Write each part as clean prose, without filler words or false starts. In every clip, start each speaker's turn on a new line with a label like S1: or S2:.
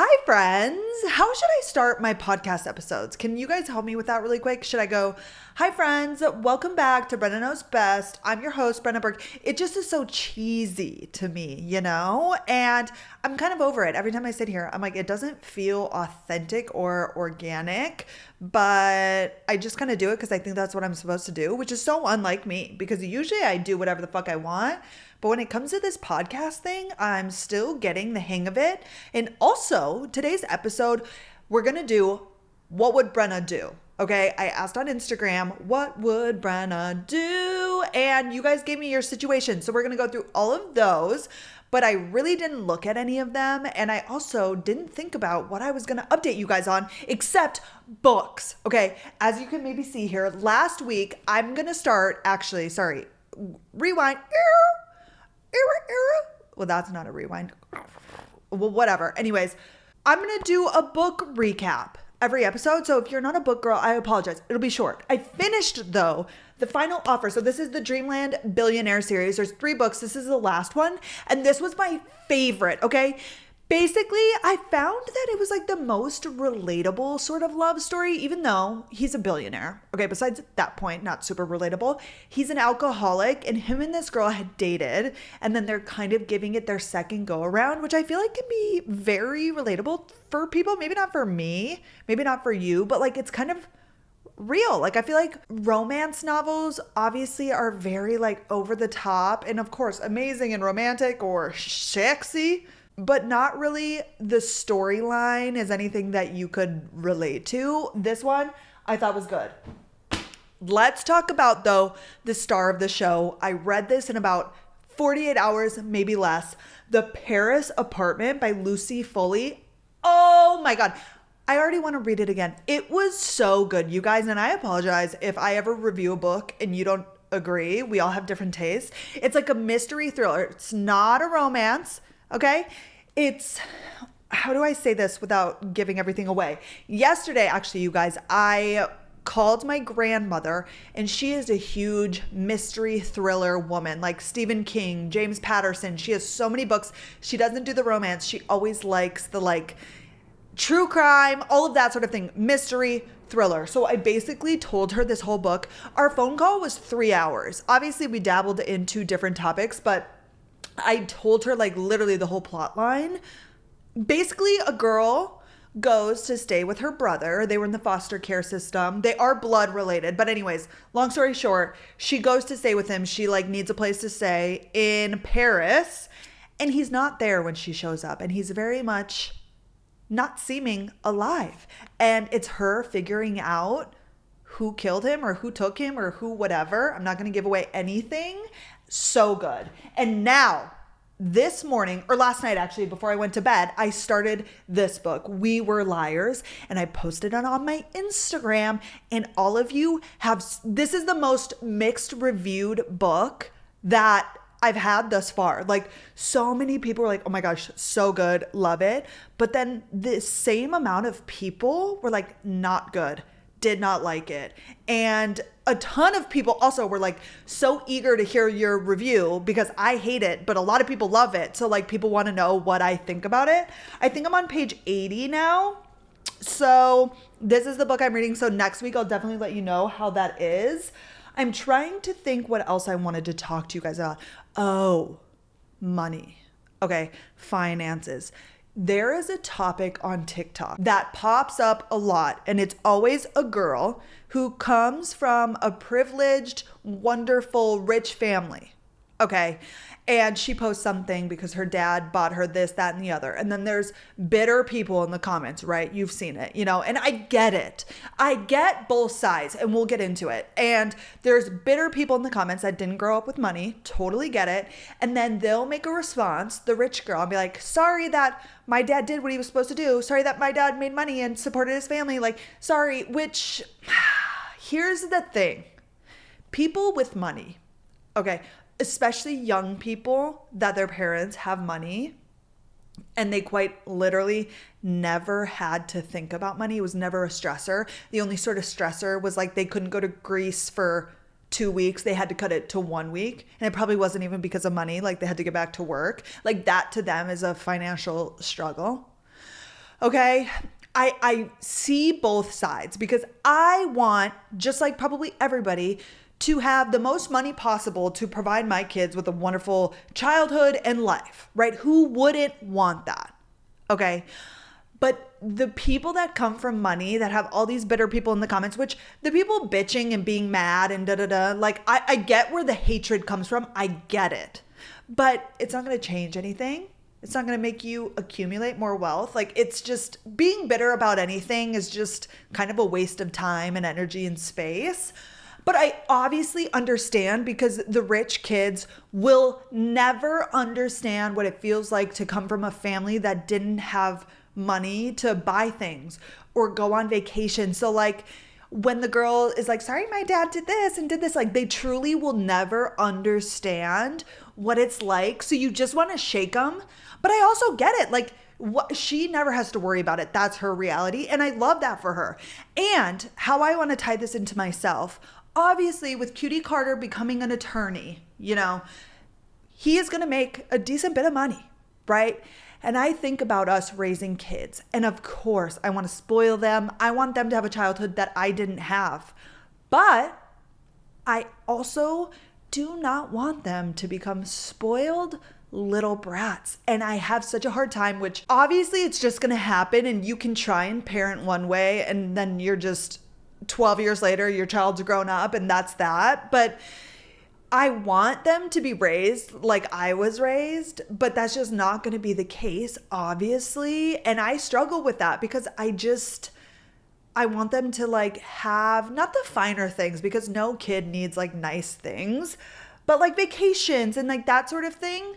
S1: Hi, friends. How should I start my podcast episodes? Can you guys help me with that really quick? Should I go, hi, friends, welcome back to Brenna Knows Best. I'm your host, Brenna Burke. It just is so cheesy to me, you know? And I'm kind of over it. Every time I sit here, I'm like, it doesn't feel authentic or organic, but I just kind of do it because I think that's what I'm supposed to do, which is so unlike me because usually I do whatever the fuck I want. But when it comes to this podcast thing, I'm still getting the hang of it. And also, today's episode, we're going to do what would Brenna do? Okay, I asked on Instagram, what would Brenna do? And you guys gave me your situation. So we're going to go through all of those. But I really didn't look at any of them. And I also didn't think about what I was going to update you guys on, except books. Okay, as you can maybe see here, last week, I'm going to start, rewind. Well, that's not a rewind. Well, whatever. Anyways, I'm going to do a book recap every episode. So if you're not a book girl, I apologize. It'll be short. I finished, though, the final offer. So this is the Dreamland Billionaire series. There's 3 books. This is the last one. And this was my favorite, okay? Basically, I found that it was like the most relatable sort of love story, even though he's a billionaire. Okay, besides that point, not super relatable. He's an alcoholic and him and this girl had dated and then they're kind of giving it their second go around, which I feel like can be very relatable for people. Maybe not for me, maybe not for you, but like it's kind of real. Like I feel like romance novels obviously are very like over the top and of course amazing and romantic or sexy, but not really the storyline is anything that you could relate to. This one I thought was good. Let's talk about, though, the star of the show. I read this in about 48 hours, maybe less. The Paris Apartment by Lucy Foley. Oh my God. I already want to read it again. It was so good, you guys. And I apologize if I ever review a book and you don't agree. We all have different tastes. It's like a mystery thriller. It's not a romance. Okay. It's, how do I say this without giving everything away? Yesterday, actually, you guys, I called my grandmother and she is a huge mystery thriller woman, like Stephen King, James Patterson. She has so many books. She doesn't do the romance. She always likes the like true crime, all of that sort of thing, mystery thriller. So I basically told her this whole book. Our phone call was 3 hours. Obviously, we dabbled into different topics, but I told her like literally the whole plot line. Basically, a girl goes to stay with her brother. They were in the foster care system. They are blood related. But anyways, long story short, she goes to stay with him. She like needs a place to stay in Paris. And he's not there when she shows up. And he's very much not seeming alive. And it's her figuring out who killed him or who took him or who whatever. I'm not going to give away anything. So good. And now, this morning, or last night actually, before I went to bed, I started this book, We Were Liars, and I posted it on my Instagram, and all of you have, this is the most mixed reviewed book that I've had thus far. Like so many people were like, oh my gosh, so good, love it. But then the same amount of people were like, not good, did not like it. And a ton of people also were like so eager to hear your review because I hate it, but a lot of people love it. So like people want to know what I think about it. I think I'm on page 80 now. So this is the book I'm reading. So next week I'll definitely let you know how that is. I'm trying to think what else I wanted to talk to you guys about. Oh, money. Okay, finances. There is a topic on TikTok that pops up a lot, and it's always a girl who comes from a privileged, wonderful, rich family. Okay. And she posts something because her dad bought her this, that, and the other. And then there's bitter people in the comments, right? You've seen it, you know, and I get it. I get both sides and we'll get into it. And there's bitter people in the comments that didn't grow up with money. Totally get it. And then they'll make a response, the rich girl, and be like, sorry that my dad did what he was supposed to do. Sorry that my dad made money and supported his family. Like, sorry, which here's the thing. People with money, okay, especially young people that their parents have money and they quite literally never had to think about money. It was never a stressor. The only sort of stressor was like they couldn't go to Greece for 2 weeks. They had to cut it to 1 week. And it probably wasn't even because of money. Like they had to get back to work. Like that to them is a financial struggle. Okay. I see both sides because I want, just like probably everybody, to have the most money possible to provide my kids with a wonderful childhood and life, right? Who wouldn't want that? Okay. But the people that come from money that have all these bitter people in the comments, which the people bitching and being mad and like I get where the hatred comes from. I get it. But it's not going to change anything. It's not going to make you accumulate more wealth. Like, it's just being bitter about anything is just kind of a waste of time and energy and space. But I obviously understand because the rich kids will never understand what it feels like to come from a family that didn't have money to buy things or go on vacation. So like when the girl is like, sorry, my dad did this and did this, like they truly will never understand what it's like. So you just want to shake them. But I also get it. Like she never has to worry about it. That's her reality. And I love that for her. And how I want to tie this into myself, obviously with Cutie Carter becoming an attorney, you know, he is going to make a decent bit of money, right? And I think about us raising kids. And of course, I want to spoil them. I want them to have a childhood that I didn't have. But I also do not want them to become spoiled little brats. And I have such a hard time, which obviously it's just going to happen. And you can try and parent one way and then you're just 12 years later, your child's grown up and that's that. But I want them to be raised like I was raised, but that's just not going to be the case, obviously. And I struggle with that because I want them to like have not the finer things because no kid needs like nice things, but like vacations and like that sort of thing.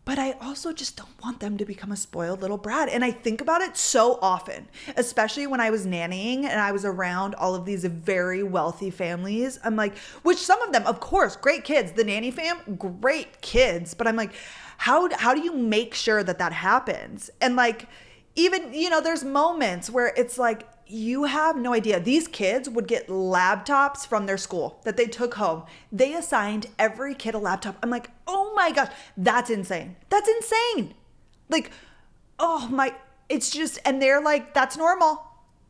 S1: But I also just don't want them to become a spoiled little brat. And I think about it so often, especially when I was nannying and I was around all of these very wealthy families. I'm like, which some of them, of course, great kids, the nanny fam, great kids. But I'm like, how do you make sure that that happens? And like, even, you know, there's moments where it's like, you have no idea. These kids would get laptops from their school that they took home. They assigned every kid a laptop. I'm like, oh my gosh, that's insane. That's insane. Like, oh my, it's just, and they're like, that's normal.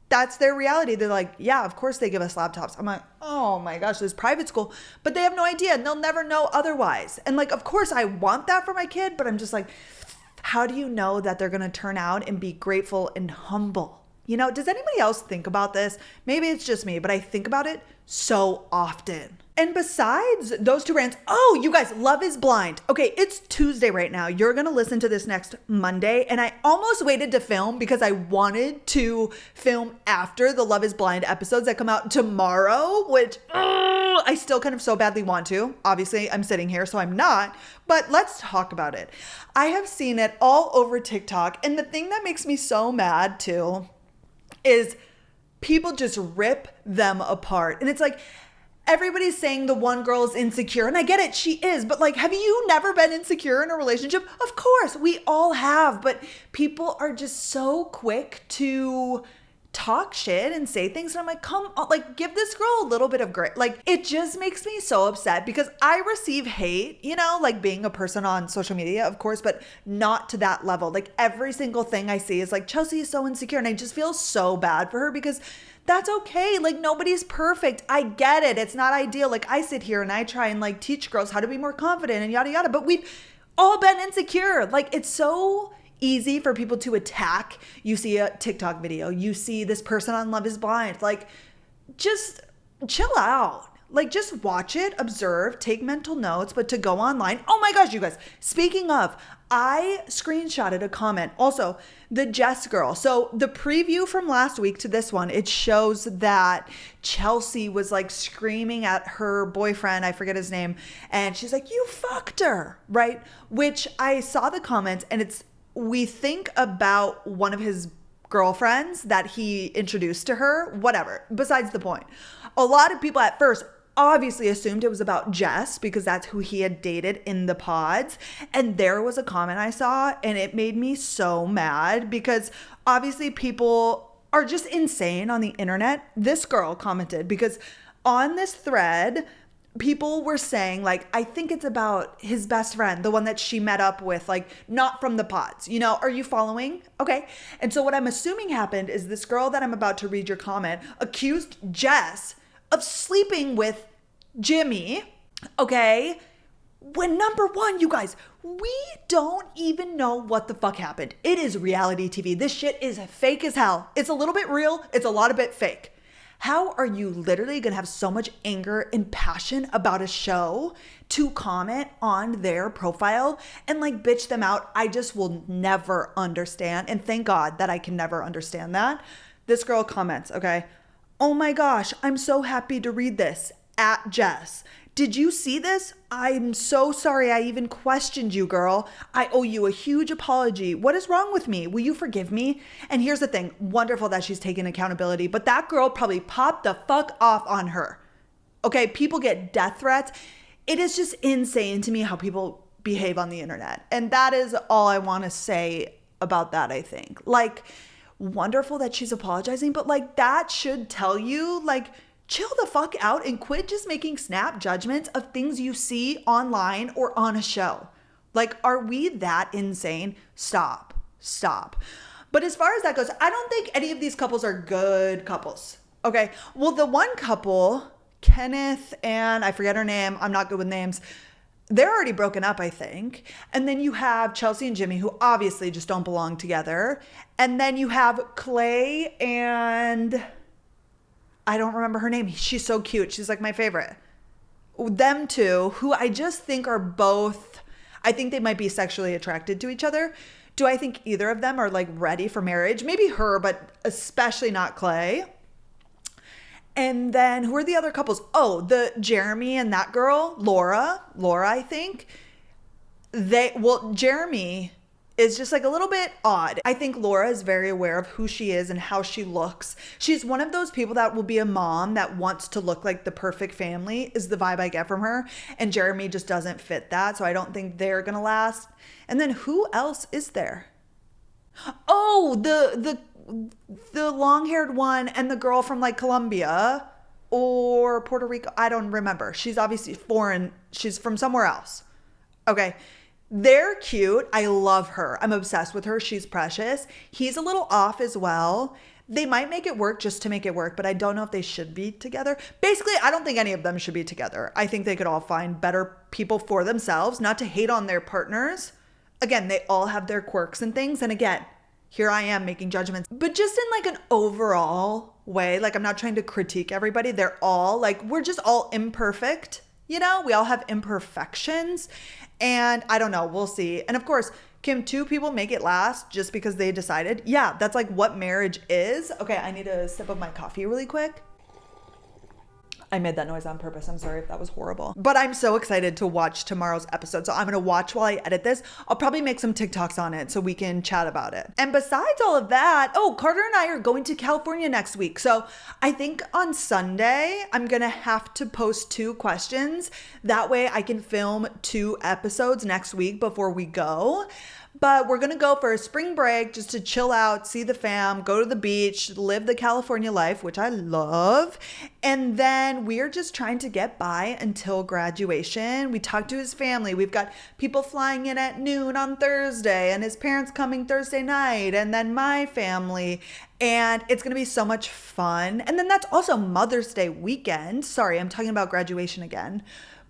S1: That's their reality. They're like, yeah, of course they give us laptops. I'm like, oh my gosh, this private school, but they have no idea and they'll never know otherwise. And like, of course I want that for my kid, but I'm just like, how do you know that they're going to turn out and be grateful and humble? You know, does anybody else think about this? Maybe it's just me, but I think about it so often. And besides those two rants, oh, you guys, Love is Blind. Okay, it's Tuesday right now. You're going to listen to this next Monday. And I almost waited to film because I wanted to film after the Love is Blind episodes that come out tomorrow, which I still kind of so badly want to. Obviously, I'm sitting here, so I'm not. But let's talk about it. I have seen it all over TikTok. And the thing that makes me so mad too is people just rip them apart. And it's like, everybody's saying the one girl is insecure. And I get it, she is. But like, have you never been insecure in a relationship? Of course, we all have. But people are just so quick to talk shit and say things. And I'm like, come on, like give this girl a little bit of grace. Like it just makes me so upset because I receive hate, you know, like being a person on social media, of course, but not to that level. Like every single thing I see is like, Chelsea is so insecure. And I just feel so bad for her because that's okay. Like nobody's perfect. I get it. It's not ideal. Like I sit here and I try and like teach girls how to be more confident and yada, yada, but we've all been insecure. Like it's so easy for people to attack. You see a TikTok video, you see this person on Love is Blind, like just chill out. Like just watch it, observe, take mental notes, but to go online, oh my gosh, you guys, speaking of, I screenshotted a comment. Also, the Jess girl. So the preview from last week to this one, it shows that Chelsea was like screaming at her boyfriend, I forget his name, and she's like, you fucked her, right? Which I saw the comments and we think about one of his girlfriends that he introduced to her, whatever, besides the point. A lot of people at first obviously assumed it was about Jess because that's who he had dated in the pods. And there was a comment I saw and it made me so mad because obviously people are just insane on the internet. This girl commented because on this thread, people were saying, like, I think it's about his best friend, the one that she met up with, like, not from the pods, you know, are you following? Okay. And so what I'm assuming happened is this girl that I'm about to read your comment accused Jess of sleeping with Jimmy. Okay. When number one, you guys, we don't even know what the fuck happened. It is reality TV. This shit is fake as hell. It's a little bit real. It's a lot of bit fake. How are you literally going to have so much anger and passion about a show to comment on their profile and like bitch them out? I just will never understand. And thank God that I can never understand that. This girl comments, okay, oh my gosh, I'm so happy to read this at Jess. Did you see this? I'm so sorry I even questioned you, girl. I owe you a huge apology. What is wrong with me? Will you forgive me? And here's the thing. Wonderful that she's taking accountability, but that girl probably popped the fuck off on her. Okay, people get death threats. It is just insane to me how people behave on the internet. And that is all I want to say about that, I think. Like, wonderful that she's apologizing, but like that should tell you, like, chill the fuck out and quit just making snap judgments of things you see online or on a show. Like, are we that insane? Stop. But as far as that goes, I don't think any of these couples are good couples. Okay. Well, the one couple, Kenneth and I forget her name. I'm not good with names. They're already broken up, I think. And then you have Chelsea and Jimmy, who obviously just don't belong together. And then you have Clay and I don't remember her name. She's so cute. She's like my favorite. Them two, who I just think are both, I think they might be sexually attracted to each other. Do I think either of them are like ready for marriage? Maybe her, but especially not Clay. And then who are the other couples? Oh, the Jeremy and that girl, Laura, I think. Jeremy is just like a little bit odd. I think Laura is very aware of who she is and how she looks. She's one of those people that will be a mom that wants to look like the perfect family, is the vibe I get from her. And Jeremy just doesn't fit that. So I don't think they're going to last. And then who else is there? Oh, the long-haired one and the girl from like Colombia or Puerto Rico. I don't remember. She's obviously foreign. She's from somewhere else. Okay. They're cute. I love her. I'm obsessed with her. She's precious. He's a little off as well. They might make it work just to make it work, but I don't know if they should be together. Basically, I don't think any of them should be together. I think they could all find better people for themselves, not to hate on their partners. Again, they all have their quirks and things. And again, here I am making judgments, but just in like an overall way. Like, I'm not trying to critique everybody. They're all like, we're just all imperfect. You know, we all have imperfections. And I don't know, we'll see. And of course, can two people make it last just because they decided? Yeah, that's like what marriage is. Okay, I need a sip of my coffee really quick. I made that noise on purpose. I'm sorry if that was horrible. But I'm so excited to watch tomorrow's episode. So I'm going to watch while I edit this. I'll probably make some TikToks on it so we can chat about it. And besides all of that, Carter and I are going to California next week. So I think on Sunday, I'm going to have to post 2 questions. That way I can film 2 episodes next week before we go. But we're going to go for a spring break just to chill out, see the fam, go to the beach, live the California life, which I love. And then we're just trying to get by until graduation. We talked to his family. We've got people flying in at noon on Thursday and his parents coming Thursday night, and then my family. And it's going to be so much fun. And then that's also Mother's Day weekend. Sorry, I'm talking about graduation again.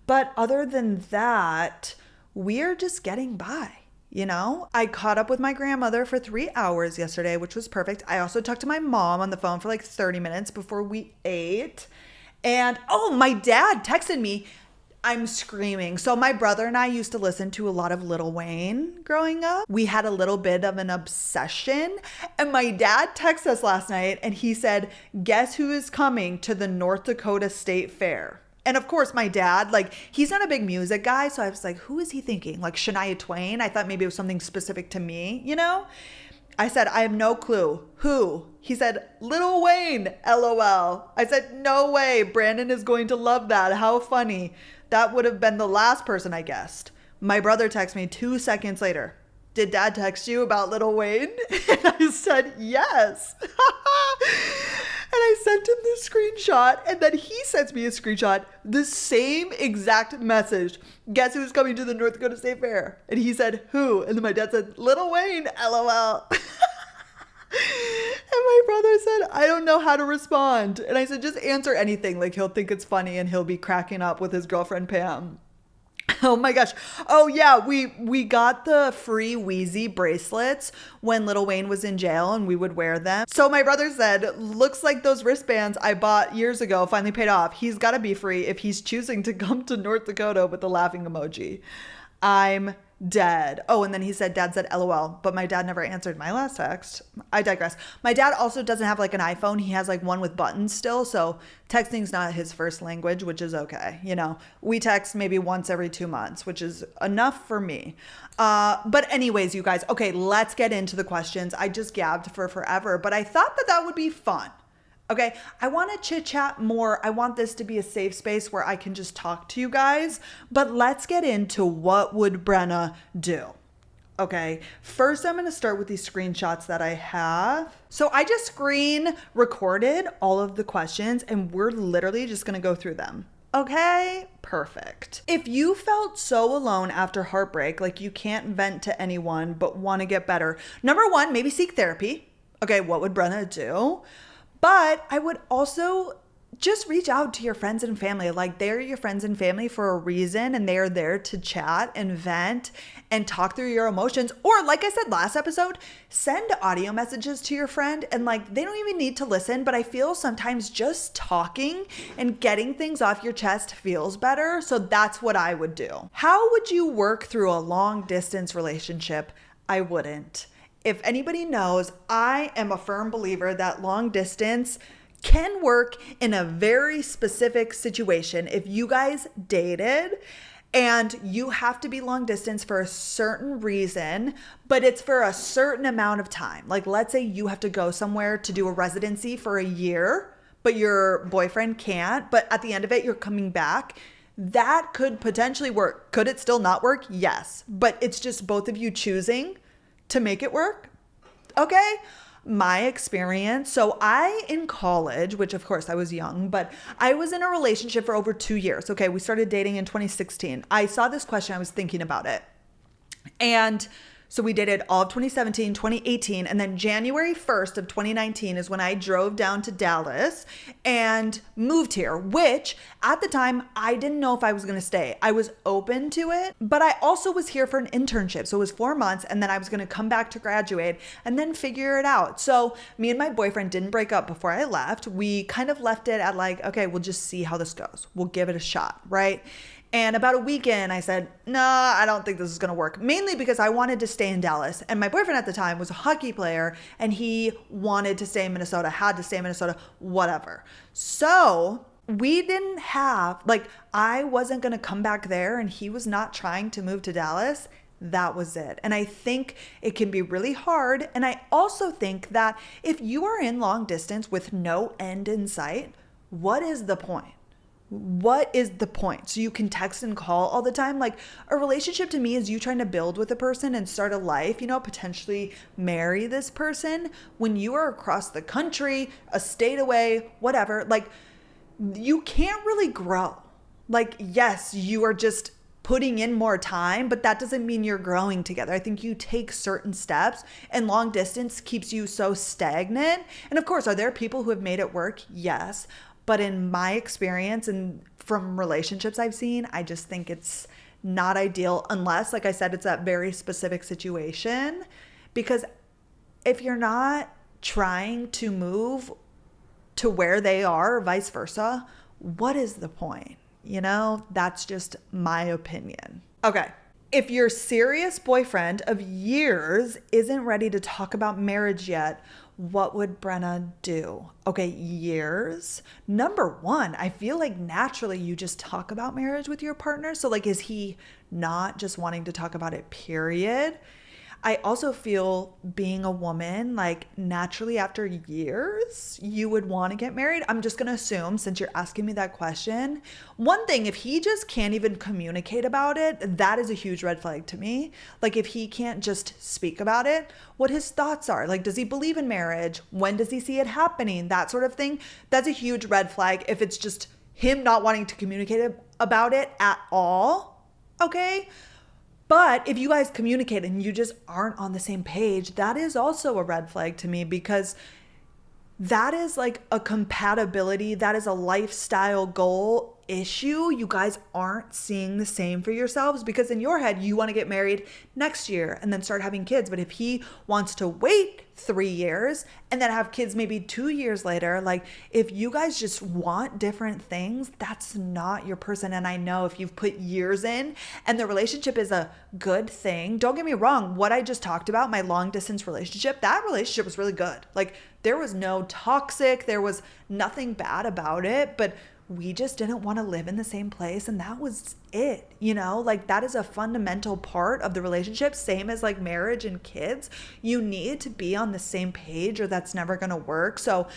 S1: But other than that, we're just getting by. You know, I caught up with my grandmother for 3 hours yesterday, which was perfect. I also talked to my mom on the phone for like 30 minutes before we ate. And my dad texted me. I'm screaming. So my brother and I used to listen to a lot of Lil Wayne growing up. We had a little bit of an obsession. And my dad texted us last night and he said, guess who is coming to the North Dakota State Fair? And of course, my dad, like, he's not a big music guy. So I was like, who is he thinking? Like Shania Twain? I thought maybe it was something specific to me, you know? I said, I have no clue. Who? He said, Lil Wayne, LOL. I said, no way. Brandon is going to love that. How funny. That would have been the last person I guessed. My brother texted me 2 seconds later. Did dad text you about Lil Wayne? And I said, yes. I sent him the screenshot, and then he sends me a screenshot, the same exact message. Guess who's coming to the North Dakota State Fair? And he said, who? And then my dad said, Lil Wayne, LOL. And my brother said, I don't know how to respond. And I said, just answer anything. Like, he'll think it's funny and he'll be cracking up with his girlfriend, Pam. Oh my gosh. Oh yeah, we got the free Wheezy bracelets when Lil Wayne was in jail, and we would wear them. So my brother said, looks like those wristbands I bought years ago finally paid off. He's got to be free if he's choosing to come to North Dakota with the laughing emoji. I'm dead. Oh, and then he said, Dad said LOL, but my dad never answered my last text. I digress. My dad also doesn't have like an iPhone. He has like one with buttons still. So texting's not his first language, which is okay. You know, we text maybe once every 2 months, which is enough for me. But anyways, you guys, okay, let's get into the questions. I just gabbed for forever, but I thought that that would be fun. Okay, I want to chit chat more. I want this to be a safe space where I can just talk to you guys, but let's get into what would Brenna do. Okay, first I'm going to start with these screenshots that I have. So I just screen recorded all of the questions and we're literally just going to go through them. Okay, perfect. If you felt so alone after heartbreak, like you can't vent to anyone but want to get better, number one, maybe seek therapy. Okay, what would Brenna do? But I would also just reach out to your friends and family. Like, they're your friends and family for a reason, and they are there to chat and vent and talk through your emotions. Or like I said last episode, send audio messages to your friend, and like, they don't even need to listen, but I feel sometimes just talking and getting things off your chest feels better. So that's what I would do. How would you work through a long distance relationship? I wouldn't. If anybody knows, I am a firm believer that long distance can work in a very specific situation. If you guys dated and you have to be long distance for a certain reason, but it's for a certain amount of time. Like, let's say you have to go somewhere to do a residency for a year, but your boyfriend can't, but at the end of it, you're coming back. That could potentially work. Could it still not work? Yes. But it's just both of you choosing to make it work. Okay. My experience. So in college, which of course I was young, but I was in a relationship for over 2 years. Okay. We started dating in 2016. I saw this question. I was thinking about it. And so we dated all of 2017, 2018, and then January 1st of 2019 is when I drove down to Dallas and moved here, which at the time I didn't know if I was going to stay. I was open to it, but I also was here for an internship. So it was 4 months, and then I was going to come back to graduate and then figure it out. So me and my boyfriend didn't break up before I left. We kind of left it at like, okay, we'll just see how this goes. We'll give it a shot, right? And about a week in, I said, no, I don't think this is going to work. Mainly because I wanted to stay in Dallas. And my boyfriend at the time was a hockey player and he wanted to stay in Minnesota, had to stay in Minnesota, whatever. So we didn't have, like, I wasn't going to come back there and he was not trying to move to Dallas. That was it. And I think it can be really hard. And I also think that if you are in long distance with no end in sight, what is the point? What is the point? So you can text and call all the time. Like, a relationship to me is you trying to build with a person and start a life, you know, potentially marry this person. When you are across the country, a state away, whatever, like, you can't really grow. Like, yes, you are just putting in more time, but that doesn't mean you're growing together. I think you take certain steps, and long distance keeps you so stagnant. And of course, are there people who have made it work? Yes. But in my experience and from relationships I've seen, I just think it's not ideal unless, like I said, it's that very specific situation. Because if you're not trying to move to where they are or vice versa, what is the point? You know, that's just my opinion. Okay. If your serious boyfriend of years isn't ready to talk about marriage yet, what would Brenna do? Okay, years. Number one, I feel like naturally you just talk about marriage with your partner. So like, is he not just wanting to talk about it, period? I also feel being a woman, like naturally after years, you would want to get married. I'm just going to assume since you're asking me that question. One thing, if he just can't even communicate about it, that is a huge red flag to me. Like if he can't just speak about it, what his thoughts are. Like, does he believe in marriage? When does he see it happening? That sort of thing. That's a huge red flag if it's just him not wanting to communicate about it at all. Okay? But if you guys communicate and you just aren't on the same page, that is also a red flag to me, because that is like a compatibility, that is a lifestyle goal issue. You guys aren't seeing the same for yourselves, because in your head, you want to get married next year and then start having kids. But if he wants to wait 3 years and then have kids maybe 2 years later, like if you guys just want different things, that's not your person. And I know if you've put years in and the relationship is a good thing, don't get me wrong, what I just talked about, my long distance relationship, that relationship was really good. Like there was no toxic, there was nothing bad about it, but we just didn't want to live in the same place, and that was it. Like that is a fundamental part of the relationship, same as like marriage and kids. You need to be on the same page or that's never going to work. So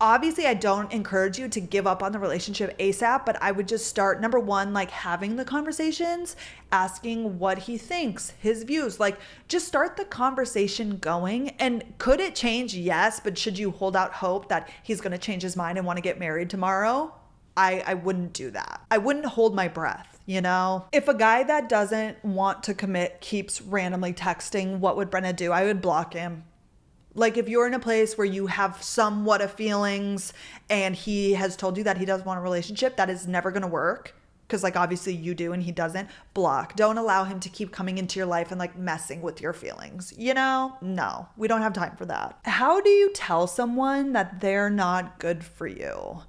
S1: obviously I don't encourage you to give up on the relationship ASAP, but I would just start, number one, like having the conversations, asking what he thinks, his views, like just start the conversation going. And could it change? Yes. But should you hold out hope that he's going to change his mind and want to get married tomorrow? I wouldn't do that. I wouldn't hold my breath, If a guy that doesn't want to commit keeps randomly texting, what would Brenna do? I would block him. Like if you're in a place where you have somewhat of feelings and he has told you that he doesn't want a relationship, that is never going to work. Because like obviously you do and he doesn't. Block. Don't allow him to keep coming into your life and like messing with your feelings. No, we don't have time for that. How do you tell someone that they're not good for you?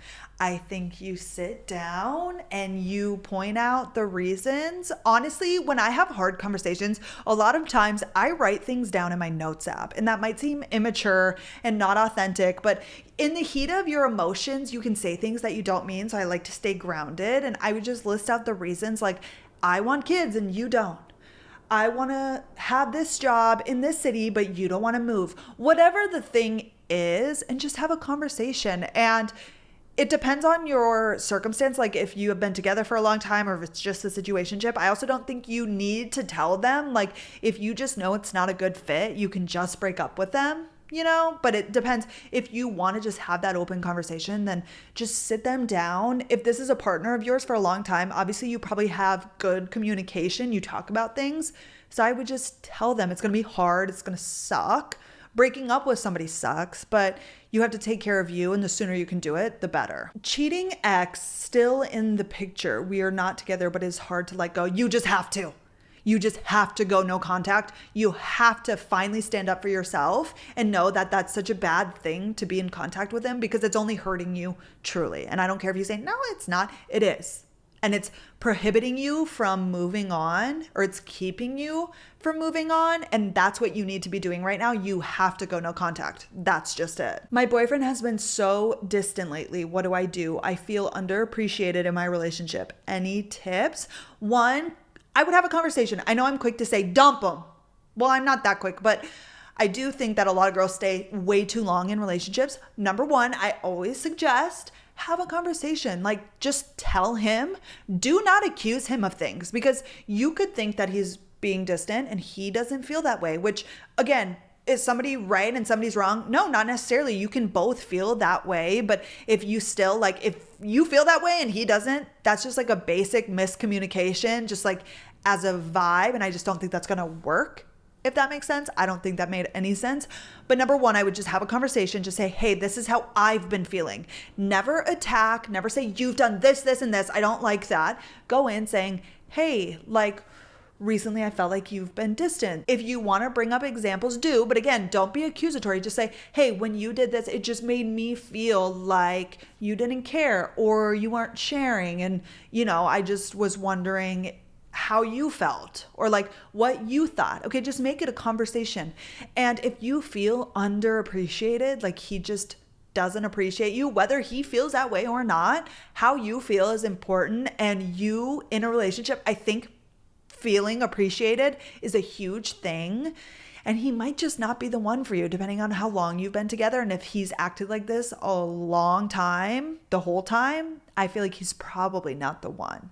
S1: I think you sit down and you point out the reasons. Honestly, when I have hard conversations, a lot of times I write things down in my notes app, and that might seem immature and not authentic, but in the heat of your emotions, you can say things that you don't mean. So I like to stay grounded, and I would just list out the reasons, like I want kids and you don't. I want to have this job in this city, but you don't want to move. Whatever the thing is, and just have a conversation. And it depends on your circumstance, like if you have been together for a long time or if it's just a situationship. I also don't think you need to tell them. Like if you just know it's not a good fit, you can just break up with them, but it depends. If you want to just have that open conversation, then just sit them down. If this is a partner of yours for a long time, obviously you probably have good communication. You talk about things. So I would just tell them it's going to be hard. It's going to suck. Breaking up with somebody sucks, but you have to take care of you, and the sooner you can do it, the better. Cheating ex still in the picture. We are not together, but it's hard to let go. You just have to. You just have to go no contact. You have to finally stand up for yourself and know that that's such a bad thing to be in contact with him, because it's only hurting you truly. And I don't care if you say, no, it's not. It is. And it's prohibiting you from moving on, or it's keeping you from moving on. And that's what you need to be doing right now. You have to go no contact. That's just it. My boyfriend has been so distant lately. What do? I feel underappreciated in my relationship. Any tips? One, I would have a conversation. I know I'm quick to say, dump him. Well, I'm not that quick, but I do think that a lot of girls stay way too long in relationships. Number one, I always suggest have a conversation. Like just tell him, do not accuse him of things, because you could think that he's being distant and he doesn't feel that way, which again, is somebody right and somebody's wrong? No, not necessarily. You can both feel that way. But if you still like, if you feel that way and he doesn't, that's just like a basic miscommunication, just like as a vibe. And I just don't think that's going to work. If that makes sense. I don't think that made any sense. But number one, I would just have a conversation, just say, hey, this is how I've been feeling. Never attack, never say you've done this, this, and this. I don't like that. Go in saying, hey, like recently I felt like you've been distant. If you want to bring up examples, do. But again, don't be accusatory. Just say, hey, when you did this, it just made me feel like you didn't care or you weren't sharing. And, I just was wondering how you felt or like what you thought. Okay, just make it a conversation. And if you feel underappreciated, like he just doesn't appreciate you, whether he feels that way or not, how you feel is important. And you in a relationship, I think feeling appreciated is a huge thing. And he might just not be the one for you, depending on how long you've been together. And if he's acted like this a long time, the whole time, I feel like he's probably not the one.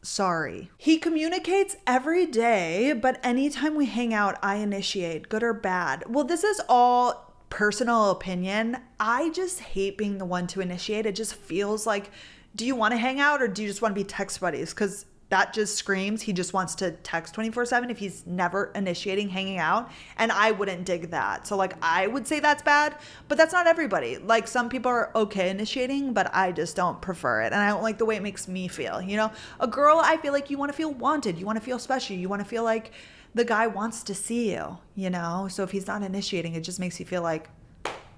S1: Sorry. He communicates every day, but anytime we hang out, I initiate, good or bad. Well, this is all personal opinion. I just hate being the one to initiate. It just feels like, do you want to hang out or do you just want to be text buddies? Because that just screams he just wants to text 24/7 if he's never initiating hanging out. And I wouldn't dig that. So like, I would say that's bad, but that's not everybody. Like, some people are okay initiating, but I just don't prefer it. And I don't like the way it makes me feel. You know, a girl, I feel like you want to feel wanted. You want to feel special. You want to feel like the guy wants to see you, you know? So if he's not initiating, it just makes you feel like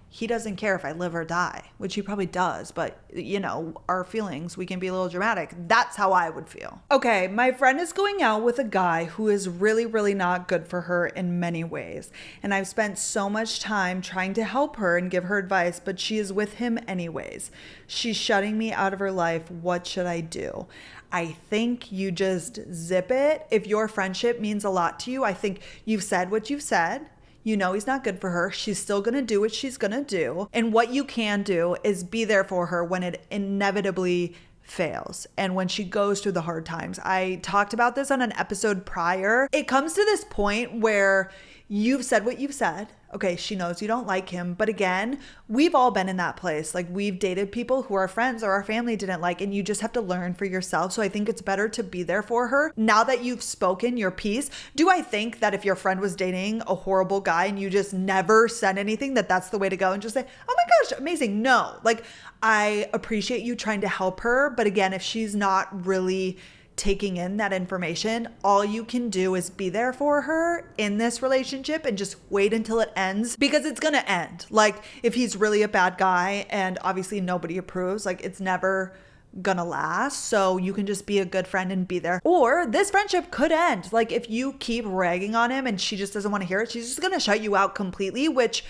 S1: he doesn't care if I live or die, which he probably does. But, you know, our feelings, we can be a little dramatic. That's how I would feel. Okay, my friend is going out with a guy who is really, really not good for her in many ways. And I've spent so much time trying to help her and give her advice, but she is with him anyways. She's shutting me out of her life. What should I do? I think you just zip it. If your friendship means a lot to you, I think you've said what you've said. You know he's not good for her. She's still going to do what she's going to do. And what you can do is be there for her when it inevitably fails and when she goes through the hard times. I talked about this on an episode prior. It comes to this point where you've said what you've said. Okay, she knows you don't like him. But again, we've all been in that place. Like, we've dated people who our friends or our family didn't like, and you just have to learn for yourself. So I think it's better to be there for her. Now that you've spoken your piece, do I think that if your friend was dating a horrible guy and you just never said anything, that that's the way to go and just say, oh my gosh, amazing? No. Like, I appreciate you trying to help her. But again, if she's not really taking in that information, all you can do is be there for her in this relationship and just wait until it ends, because it's gonna end. Like, if he's really a bad guy and obviously nobody approves, like, it's never gonna last. So you can just be a good friend and be there. Or this friendship could end. Like, if you keep ragging on him and she just doesn't want to hear it, she's just gonna shut you out completely, which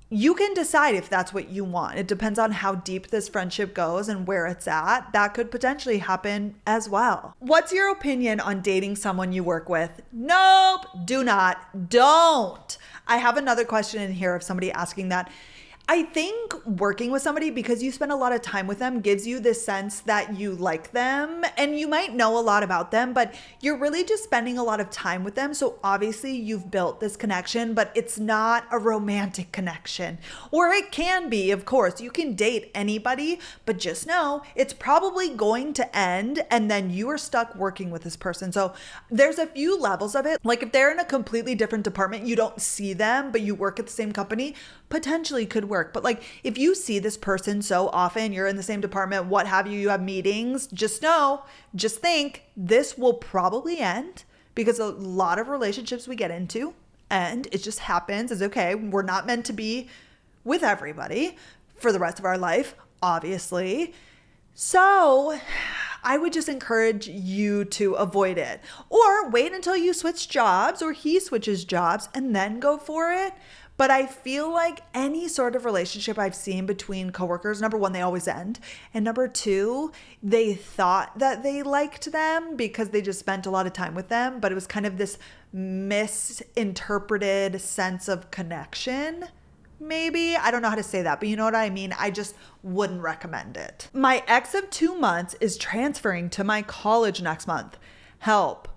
S1: you can decide if that's what you want. It depends on how deep this friendship goes and where it's at. That could potentially happen as well. What's your opinion on dating someone you work with? Nope, do not, don't. I have another question in here of somebody asking that. I think working with somebody, because you spend a lot of time with them, gives you this sense that you like them and you might know a lot about them, but you're really just spending a lot of time with them. So obviously you've built this connection, but it's not a romantic connection. Or it can be, of course. You can date anybody, but just know it's probably going to end and then you are stuck working with this person. So there's a few levels of it. Like, if they're in a completely different department, you don't see them, but you work at the same company, potentially could work. But like, if you see this person so often, you're in the same department, what have you, you have meetings, just know, just think this will probably end, because a lot of relationships we get into and it just happens. It's okay. We're not meant to be with everybody for the rest of our life, obviously. So I would just encourage you to avoid it, or wait until you switch jobs or he switches jobs and then go for it. But I feel like any sort of relationship I've seen between coworkers, number one, they always end. And number two, they thought that they liked them because they just spent a lot of time with them. But it was kind of this misinterpreted sense of connection. Maybe, I don't know how to say that, but you know what I mean? I just wouldn't recommend it. My ex of 2 months is transferring to my college next month. Help.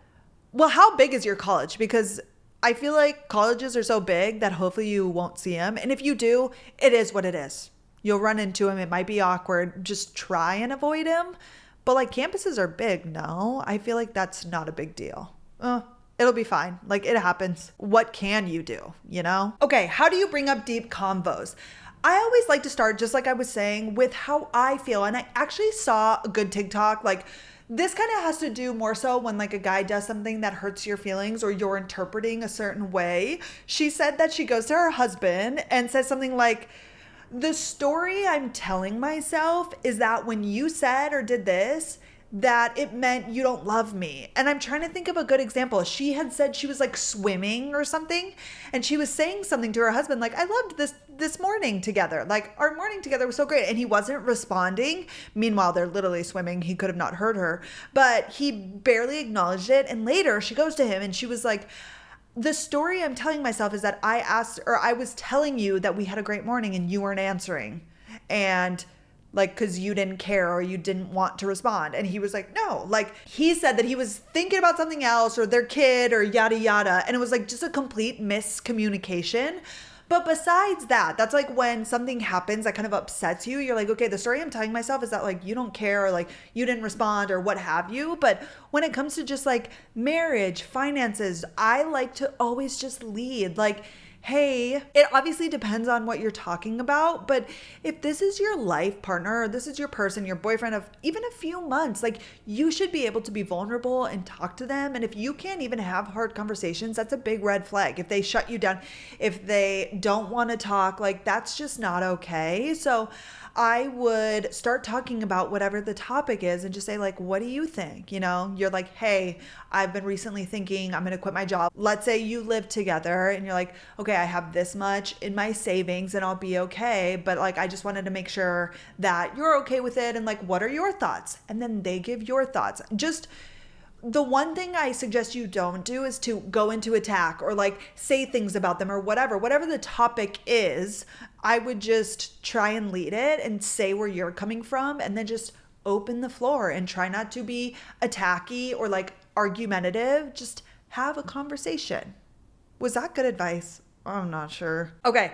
S1: Well, how big is your college? Because I feel like colleges are so big that hopefully you won't see him. And if you do, it is what it is. You'll run into him. It might be awkward. Just try and avoid him. But like, campuses are big. No, I feel like that's not a big deal. It'll be fine. Like, it happens. What can you do, you know? Okay, how do you bring up deep convos? I always like to start, just like I was saying, with how I feel. And I actually saw a good TikTok, like, this kind of has to do more so when like a guy does something that hurts your feelings or you're interpreting a certain way. She said that she goes to her husband and says something like, the story I'm telling myself is that when you said or did this, that it meant you don't love me. And I'm trying to think of a good example. She had said she was like swimming or something, and she was saying something to her husband like, I loved this morning together. Like, our morning together was so great. And he wasn't responding. Meanwhile, they're literally swimming. He could have not heard her, but he barely acknowledged it. And later she goes to him and she was like, the story I'm telling myself is that I was telling you that we had a great morning and you weren't answering. And like, because you didn't care or you didn't want to respond. And he was like, no, like he said that he was thinking about something else or their kid or yada, yada. And it was like just a complete miscommunication. But besides that, that's like when something happens that kind of upsets you, you're like, okay, the story I'm telling myself is that like you don't care or like you didn't respond or what have you. But when it comes to just like marriage, finances, I like to always just lead. Like, hey, it obviously depends on what you're talking about, but if this is your life partner or this is your person, your boyfriend of even a few months, like you should be able to be vulnerable and talk to them. And if you can't even have hard conversations, that's a big red flag. If they shut you down, if they don't want to talk, like that's just not okay. So I would start talking about whatever the topic is and just say like, what do you think? You know, you're like, hey, I've been recently thinking I'm going to quit my job. Let's say you live together and you're like, okay, I have this much in my savings and I'll be okay. But like, I just wanted to make sure that you're okay with it. And like, what are your thoughts? And then they give your thoughts. Just the one thing I suggest you don't do is to go into attack or like say things about them or whatever the topic is. I would just try and lead it and say where you're coming from and then just open the floor and try not to be attacky or like argumentative. Just have a conversation. Was that good advice? I'm not sure. Okay.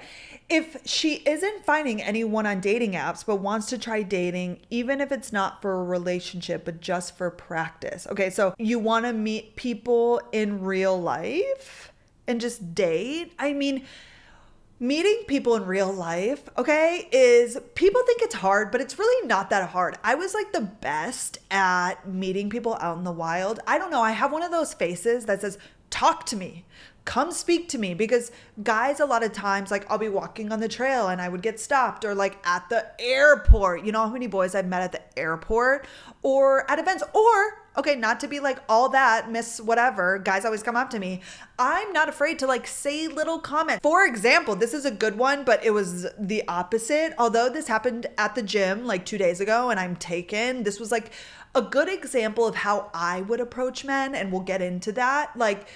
S1: If she isn't finding anyone on dating apps, but wants to try dating, even if it's not for a relationship, but just for practice. Okay. So you want to meet people in real life and just date. I mean, meeting people in real life, okay, is people think it's hard, but it's really not that hard. I was like the best at meeting people out in the wild. I don't know. I have one of those faces that says, talk to me. Come speak to me, because guys, a lot of times, like I'll be walking on the trail and I would get stopped, or like at the airport. You know how many boys I've met at the airport or at events, or okay, not to be like all that miss whatever, guys always come up to me. I'm not afraid to like say little comments. For example, this is a good one, but it was the opposite. Although this happened at the gym like 2 days ago and I'm taken, this was like a good example of how I would approach men, and we'll get into that. Like,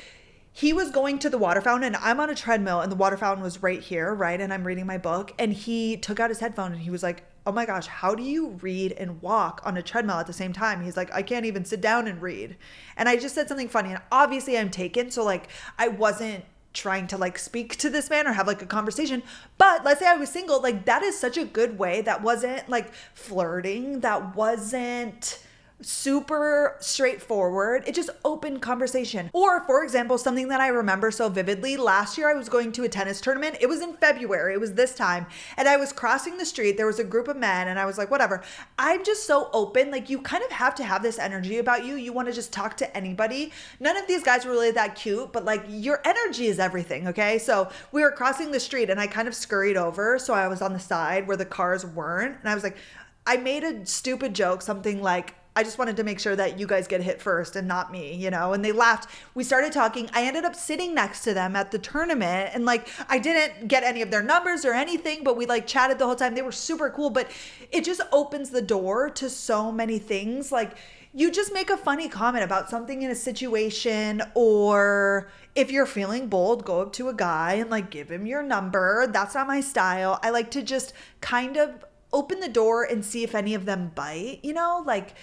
S1: he was going to the water fountain and I'm on a treadmill and the water fountain was right here, right? And I'm reading my book, and he took out his headphone and he was like, oh my gosh, how do you read and walk on a treadmill at the same time? He's like, I can't even sit down and read. And I just said something funny, and obviously I'm taken. So like, I wasn't trying to like speak to this man or have like a conversation, but let's say I was single, like that is such a good way. That wasn't like flirting. That wasn't super straightforward. It just opened conversation. Or for example, something that I remember so vividly, last year I was going to a tennis tournament. It was in February, it was this time, and I was crossing the street. There was a group of men and I was like, whatever. I'm just so open. Like, you kind of have to have this energy about you. You want to just talk to anybody. None of these guys were really that cute, but like your energy is everything. Okay. So we were crossing the street and I kind of scurried over. So I was on the side where the cars weren't. And I was like, I made a stupid joke, something like, I just wanted to make sure that you guys get hit first and not me, you know? And they laughed. We started talking. I ended up sitting next to them at the tournament, and like, I didn't get any of their numbers or anything, but we like chatted the whole time. They were super cool, but it just opens the door to so many things. Like, you just make a funny comment about something in a situation, or if you're feeling bold, go up to a guy and like give him your number. That's not my style. I like to just kind of open the door and see if any of them bite, you know, like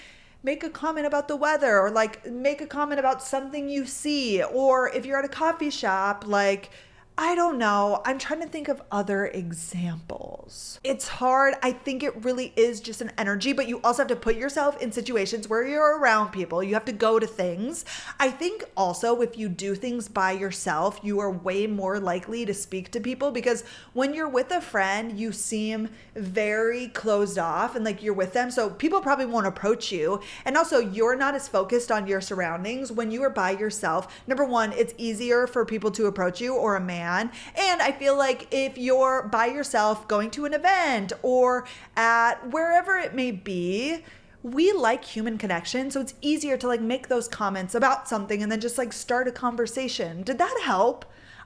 S1: make a comment about the weather, or like make a comment about something you see. Or if you're at a coffee shop, like, I don't know. I'm trying to think of other examples. It's hard. I think it really is just an energy, but you also have to put yourself in situations where you're around people. You have to go to things. I think also if you do things by yourself, you are way more likely to speak to people, because when you're with a friend, you seem very closed off and like you're with them. So people probably won't approach you. And also, you're not as focused on your surroundings. When you are by yourself, number one, it's easier for people to approach you, or a man. And I feel like if you're by yourself going to an event or at wherever it may be, we like human connection. So it's easier to like make those comments about something and then just like start a conversation. Did that help?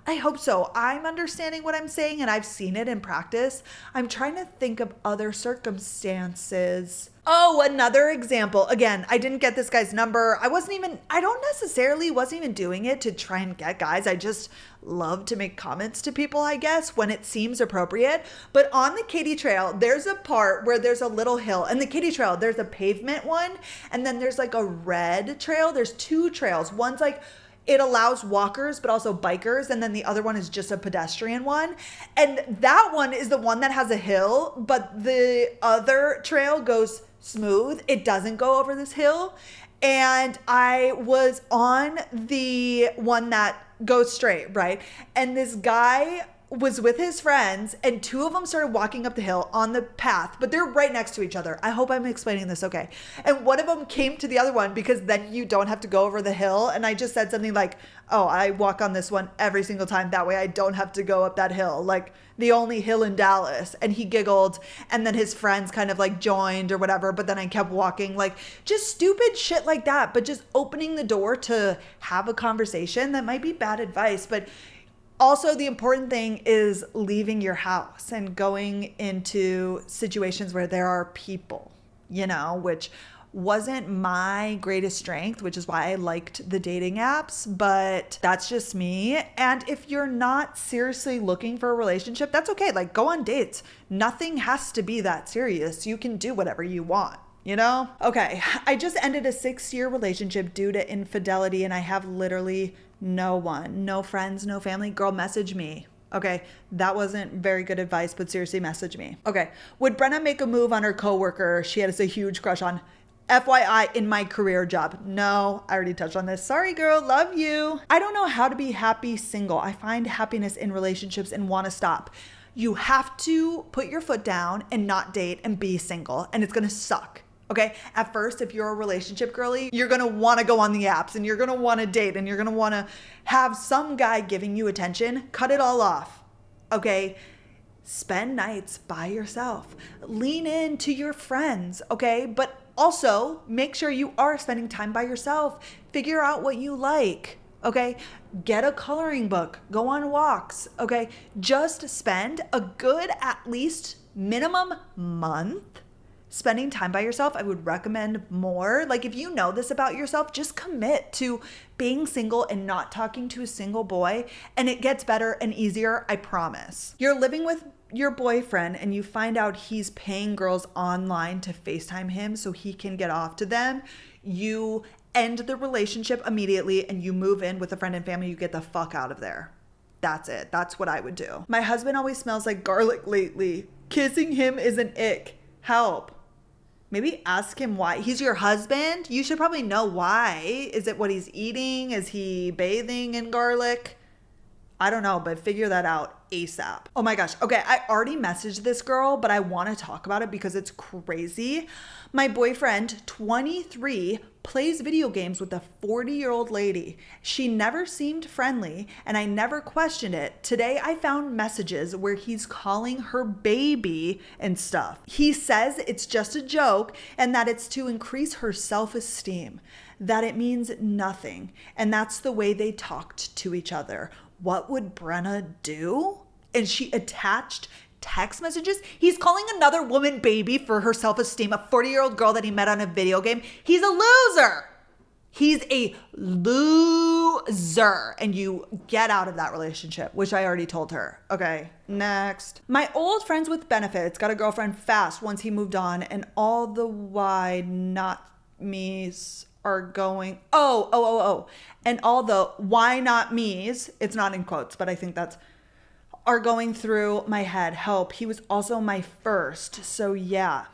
S1: I hope so. I'm understanding what I'm saying and I've seen it in practice. I'm trying to think of other circumstances. Oh, another example. Again, I didn't get this guy's number. wasn't even doing it to try and get guys. I just love to make comments to people, I guess, when it seems appropriate. But on the Katy Trail, there's a part where there's a little hill. And the Katy Trail, there's a pavement one, and then there's like a red trail. There's two trails. One's like, it allows walkers, but also bikers. And then the other one is just a pedestrian one. And that one is the one that has a hill, but the other trail goes smooth. It doesn't go over this hill. And I was on the one that goes straight, right? And this guy was with his friends and two of them started walking up the hill on the path, but they're right next to each other. I hope I'm explaining this okay. And one of them came to the other one because then you don't have to go over the hill. And I just said something like, oh, I walk on this one every single time. That way I don't have to go up that hill, like the only hill in Dallas. And he giggled. And then his friends kind of like joined or whatever. But then I kept walking, like just stupid shit like that. But just opening the door to have a conversation that might be bad advice. But also, the important thing is leaving your house and going into situations where there are people, which wasn't my greatest strength, which is why I liked the dating apps, but that's just me. And if you're not seriously looking for a relationship, that's okay. Like, go on dates. Nothing has to be that serious. You can do whatever you want. Okay, I just ended a 6-year relationship due to infidelity and I have literally no one, no friends, no family. Girl, message me. Okay, that wasn't very good advice, but seriously, message me. Okay, would Brenna make a move on her coworker she has a huge crush on? FYI, in my career job. No, I already touched on this. Sorry, girl, love you. I don't know how to be happy single. I find happiness in relationships and want to stop. You have to put your foot down and not date and be single, and it's gonna suck. Okay, at first, if you're a relationship girly, you're gonna wanna go on the apps and you're gonna wanna date and you're gonna wanna have some guy giving you attention. Cut it all off, okay? Spend nights by yourself. Lean into your friends, okay? But also, make sure you are spending time by yourself. Figure out what you like, okay? Get a coloring book. Go on walks, okay? Just spend a good, at least minimum month spending time by yourself. I would recommend more. Like, if you know this about yourself, just commit to being single and not talking to a single boy, and it gets better and easier, I promise. You're living with your boyfriend and you find out he's paying girls online to FaceTime him so he can get off to them. You end the relationship immediately and you move in with a friend and family. You get the fuck out of there. That's it. That's what I would do. My husband always smells like garlic lately. Kissing him is an ick. Help. Maybe ask him why. He's your husband. You should probably know why. Is it what he's eating? Is he bathing in garlic? I don't know, but figure that out ASAP. Oh my gosh. Okay, I already messaged this girl, but I want to talk about it because it's crazy. My boyfriend, 23, plays video games with a 40-year-old lady. She never seemed friendly, and I never questioned it. Today, I found messages where he's calling her baby and stuff. He says it's just a joke and that it's to increase her self-esteem, that it means nothing, and that's the way they talked to each other. What would Brenna do? And she attached text messages. He's calling another woman baby for her self-esteem, a 40-year-old girl that he met on a video game. He's a loser. He's a loser. And you get out of that relationship, which I already told her. Okay, next. My old friends with benefits got a girlfriend fast once he moved on, and all the why not me's are going, and all the why not me's, it's not in quotes, but I think that's, are going through my head. Help. He was also my first. So yeah.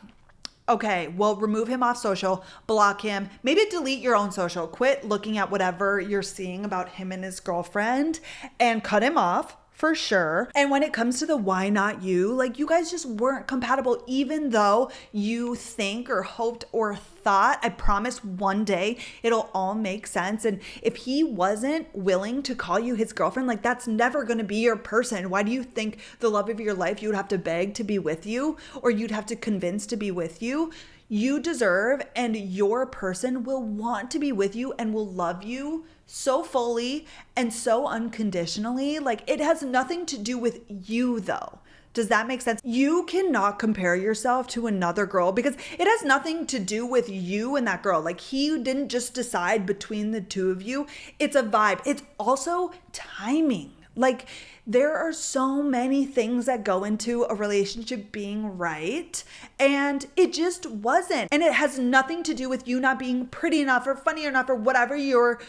S1: Okay, well, remove him off social, block him, maybe delete your own social, quit looking at whatever you're seeing about him and his girlfriend and cut him off for sure. And when it comes to the why not you, like you guys just weren't compatible, even though you think or hoped or thought. I promise one day it'll all make sense. And if he wasn't willing to call you his girlfriend, like that's never going to be your person. Why do you think the love of your life you would have to beg to be with you, or you'd have to convince to be with you? You deserve, and your person will want to be with you and will love you so fully and so unconditionally. Like, it has nothing to do with you though. Does that make sense? You cannot compare yourself to another girl because it has nothing to do with you and that girl. Like, he didn't just decide between the two of you. It's a vibe. It's also timing. Like, there are so many things that go into a relationship being right, and it just wasn't. And it has nothing to do with you not being pretty enough or funny enough or whatever you're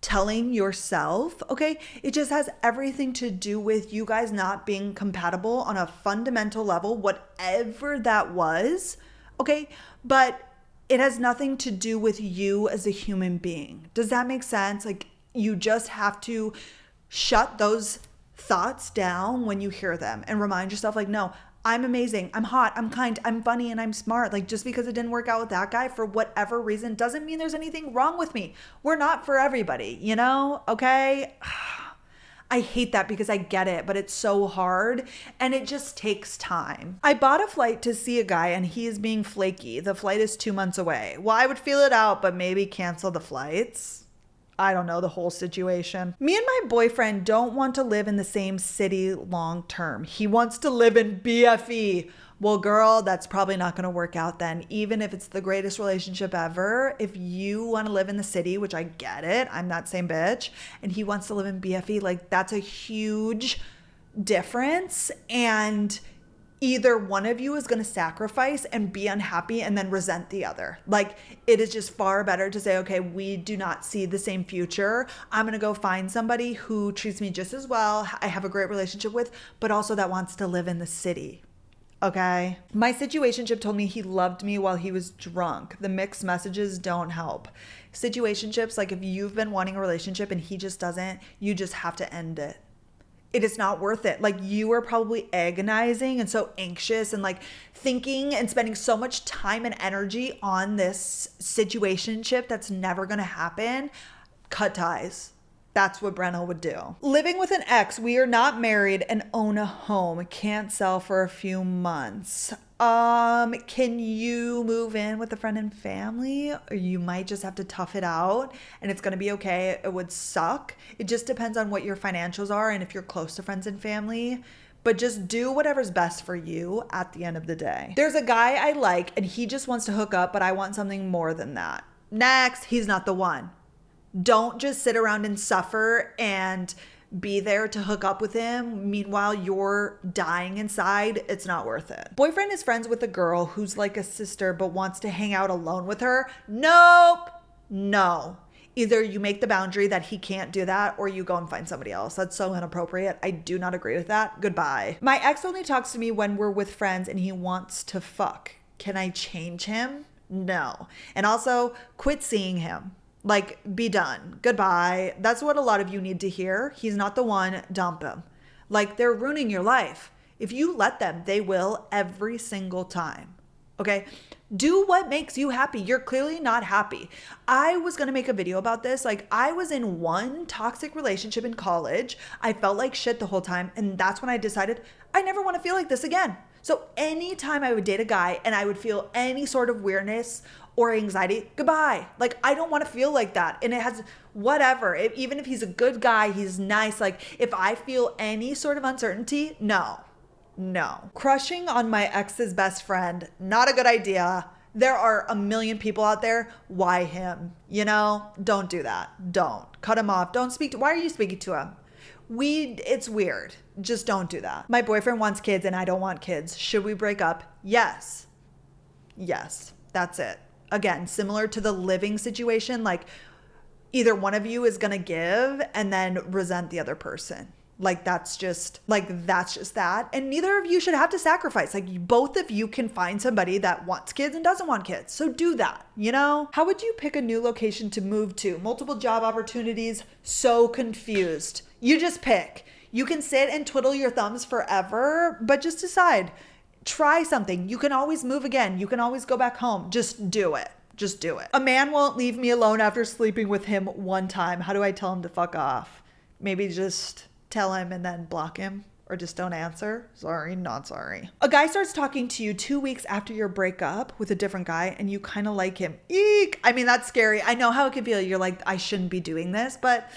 S1: telling yourself, okay? It just has everything to do with you guys not being compatible on a fundamental level, whatever that was, okay? But it has nothing to do with you as a human being. Does that make sense? Like, you just have to shut those thoughts down when you hear them and remind yourself, like, no, I'm amazing, I'm hot, I'm kind, I'm funny, and I'm smart. Like, just because it didn't work out with that guy for whatever reason doesn't mean there's anything wrong with me. We're not for everybody, you know? Okay? I hate that because I get it, but it's so hard and it just takes time. I bought a flight to see a guy and he is being flaky. The flight is 2 months away. Well, I would feel it out, but maybe cancel the flights. I don't know, the whole situation. Me and my boyfriend don't want to live in the same city long term. He wants to live in BFE. Well, girl, that's probably not going to work out then. Even if it's the greatest relationship ever, if you want to live in the city, which I get it, I'm that same bitch, and he wants to live in BFE, like, that's a huge difference. And either one of you is going to sacrifice and be unhappy and then resent the other. Like, it is just far better to say, okay, we do not see the same future. I'm going to go find somebody who treats me just as well, I have a great relationship with, but also that wants to live in the city. Okay. My situationship told me he loved me while he was drunk. The mixed messages don't help. Situationships, like, if you've been wanting a relationship and he just doesn't, you just have to end it. It is not worth it. Like, you are probably agonizing and so anxious and like thinking and spending so much time and energy on this situationship that's never going to happen. Cut ties. That's what Brenna would do. Living with an ex. We are not married and own a home. Can't sell for a few months. Can you move in with a friend and family? Or you might just have to tough it out and it's going to be okay. It would suck. It just depends on what your financials are and if you're close to friends and family. But just do whatever's best for you at the end of the day. There's a guy I like and he just wants to hook up, but I want something more than that. Next, he's not the one. Don't just sit around and suffer and be there to hook up with him. Meanwhile, you're dying inside. It's not worth it. Boyfriend is friends with a girl who's like a sister but wants to hang out alone with her. Nope. No. Either you make the boundary that he can't do that or you go and find somebody else. That's so inappropriate. I do not agree with that. Goodbye. My ex only talks to me when we're with friends and he wants to fuck. Can I change him? No. And also, quit seeing him. Like, be done. Goodbye. That's what a lot of you need to hear. He's not the one. Dump him. Like, they're ruining your life. If you let them, they will every single time. Okay? Do what makes you happy. You're clearly not happy. I was going to make a video about this. Like, I was in one toxic relationship in college. I felt like shit the whole time. And that's when I decided I never want to feel like this again. So anytime I would date a guy and I would feel any sort of weirdness or anxiety, goodbye. Like, I don't want to feel like that. And it has whatever. Even if he's a good guy, he's nice. Like, if I feel any sort of uncertainty, no. Crushing on my ex's best friend, not a good idea. There are a million people out there. Why him? You know, don't do that. Don't. Cut him off. Don't speak to, why are you speaking to him? It's weird. Just don't do that. My boyfriend wants kids and I don't want kids. Should we break up? Yes. That's it. Again, similar to the living situation, like, either one of you is going to give and then resent the other person. Like, that's just that. And neither of you should have to sacrifice. Like, both of you can find somebody that wants kids and doesn't want kids. So do that, you know? How would you pick a new location to move to? Multiple job opportunities. So confused. You just pick. You can sit and twiddle your thumbs forever, but just decide. Try something. You can always move again. You can always go back home. Just do it. A man won't leave me alone after sleeping with him one time. How do I tell him to fuck off? Maybe just tell him and then block him or just don't answer. Sorry, not sorry. A guy starts talking to you 2 weeks after your breakup with a different guy and you kind of like him. Eek! I mean, that's scary. I know how it can feel. You're like, I shouldn't be doing this, but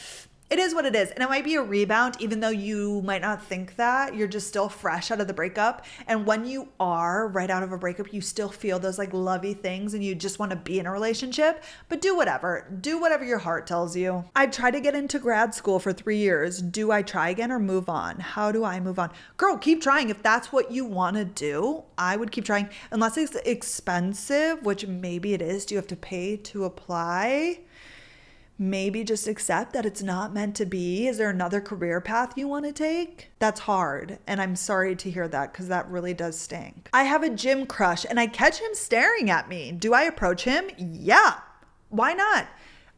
S1: it is what it is. And it might be a rebound, even though you might not think that. You're just still fresh out of the breakup. And when you are right out of a breakup, you still feel those like lovey things and you just want to be in a relationship. But do whatever. Do whatever your heart tells you. I've tried to get into grad school for 3 years. Do I try again or move on? How do I move on? Girl, keep trying. If that's what you want to do, I would keep trying. Unless it's expensive, which maybe it is. Do you have to pay to apply? Maybe just accept that it's not meant to be. Is there another career path you want to take? That's hard. And I'm sorry to hear that because that really does stink. I have a gym crush and I catch him staring at me. Do I approach him? Yeah. Why not?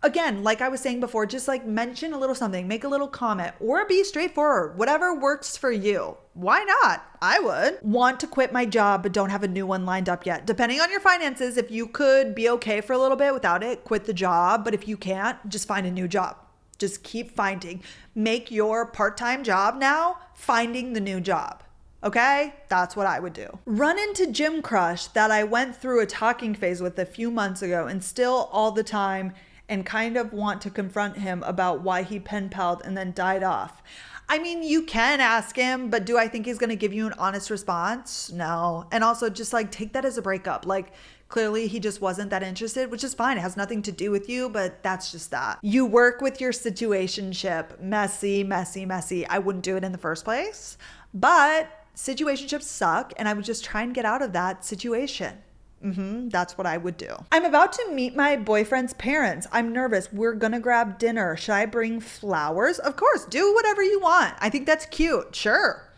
S1: Again, like I was saying before, just like mention a little something, make a little comment, or be straightforward. Whatever works for you. Why not? I would. Want to quit my job, but don't have a new one lined up yet. Depending on your finances, if you could be okay for a little bit without it, quit the job. But if you can't, just find a new job. Just keep finding. Make your part-time job now finding the new job. Okay? That's what I would do. Run into gym crush that I went through a talking phase with a few months ago and still all the time, and kind of want to confront him about why he pen palled and then died off. I mean, you can ask him, but do I think he's going to give you an honest response? No. And also just like take that as a breakup. Like clearly he just wasn't that interested, which is fine. It has nothing to do with you, but that's just that. You work with your situationship. Messy, messy, messy. I wouldn't do it in the first place, but situationships suck. And I would just try and get out of that situation. That's what I would do. I'm about to meet my boyfriend's parents. I'm nervous. We're gonna grab dinner. Should I bring flowers? Of course, do whatever you want. I think that's cute. Sure.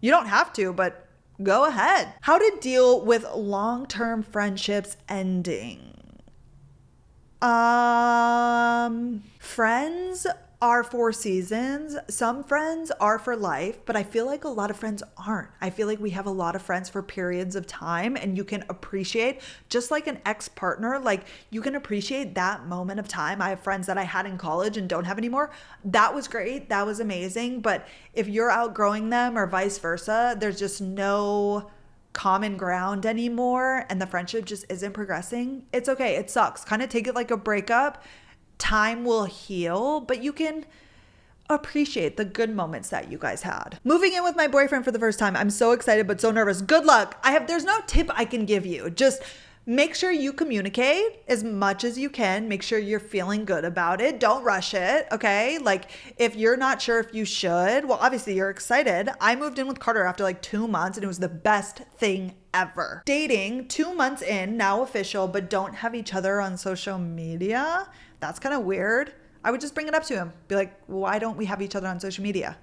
S1: You don't have to, but go ahead. How to deal with long-term friendships ending. Friends are for seasons. Some friends are for life, but I feel like a lot of friends aren't. I feel like we have a lot of friends for periods of time, and you can appreciate, just like an ex-partner, like you can appreciate that moment of time. I have friends that I had in college and don't have anymore. That was great. That was amazing. But if you're outgrowing them or vice versa, there's just no common ground anymore and the friendship just isn't progressing. It's okay. It sucks. Kind of take it like a breakup. Time will heal, but you can appreciate the good moments that you guys had. Moving in with my boyfriend for the first time. I'm so excited, but so nervous. Good luck. There's no tip I can give you. Just make sure you communicate as much as you can. Make sure you're feeling good about it. Don't rush it. Okay. Like if you're not sure if you should, well, obviously you're excited. I moved in with Carter after like 2 months and it was the best thing ever. Dating 2 months in, now official, but don't have each other on social media. That's kind of weird. I would just bring it up to him. Be like, why don't we have each other on social media?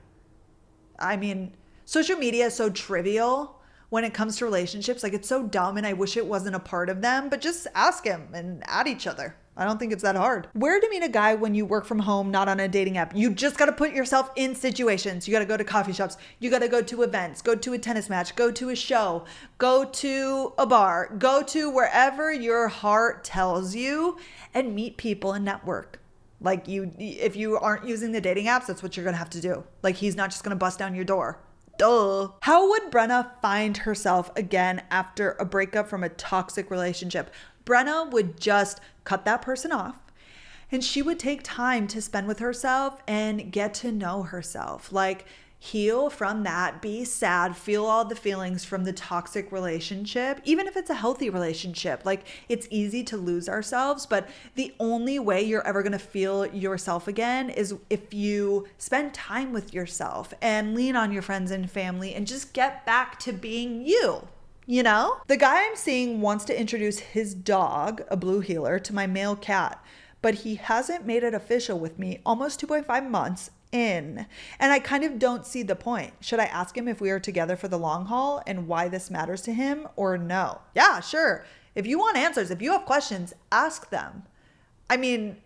S1: I mean, social media is so trivial when it comes to relationships. Like it's so dumb and I wish it wasn't a part of them, but just ask him and add each other. I don't think it's that hard. Where to meet a guy when you work from home, not on a dating app? You just got to put yourself in situations. You got to go to coffee shops. You got to go to events, go to a tennis match, go to a show, go to a bar, go to wherever your heart tells you and meet people and network. Like if you aren't using the dating apps, that's what you're going to have to do. Like he's not just going to bust down your door. Duh. How would Brenna find herself again after a breakup from a toxic relationship? Brenna would just cut that person off and she would take time to spend with herself and get to know herself. Like heal from that, be sad, feel all the feelings from the toxic relationship, even if it's a healthy relationship. Like it's easy to lose ourselves, but the only way you're ever going to feel yourself again is if you spend time with yourself and lean on your friends and family and just get back to being you. You know, the guy I'm seeing wants to introduce his dog, a blue heeler, to my male cat, but he hasn't made it official with me almost 2.5 months in. And I kind of don't see the point. Should I ask him if we are together for the long haul and why this matters to him or no? Yeah, sure. If you want answers, if you have questions, ask them. I mean,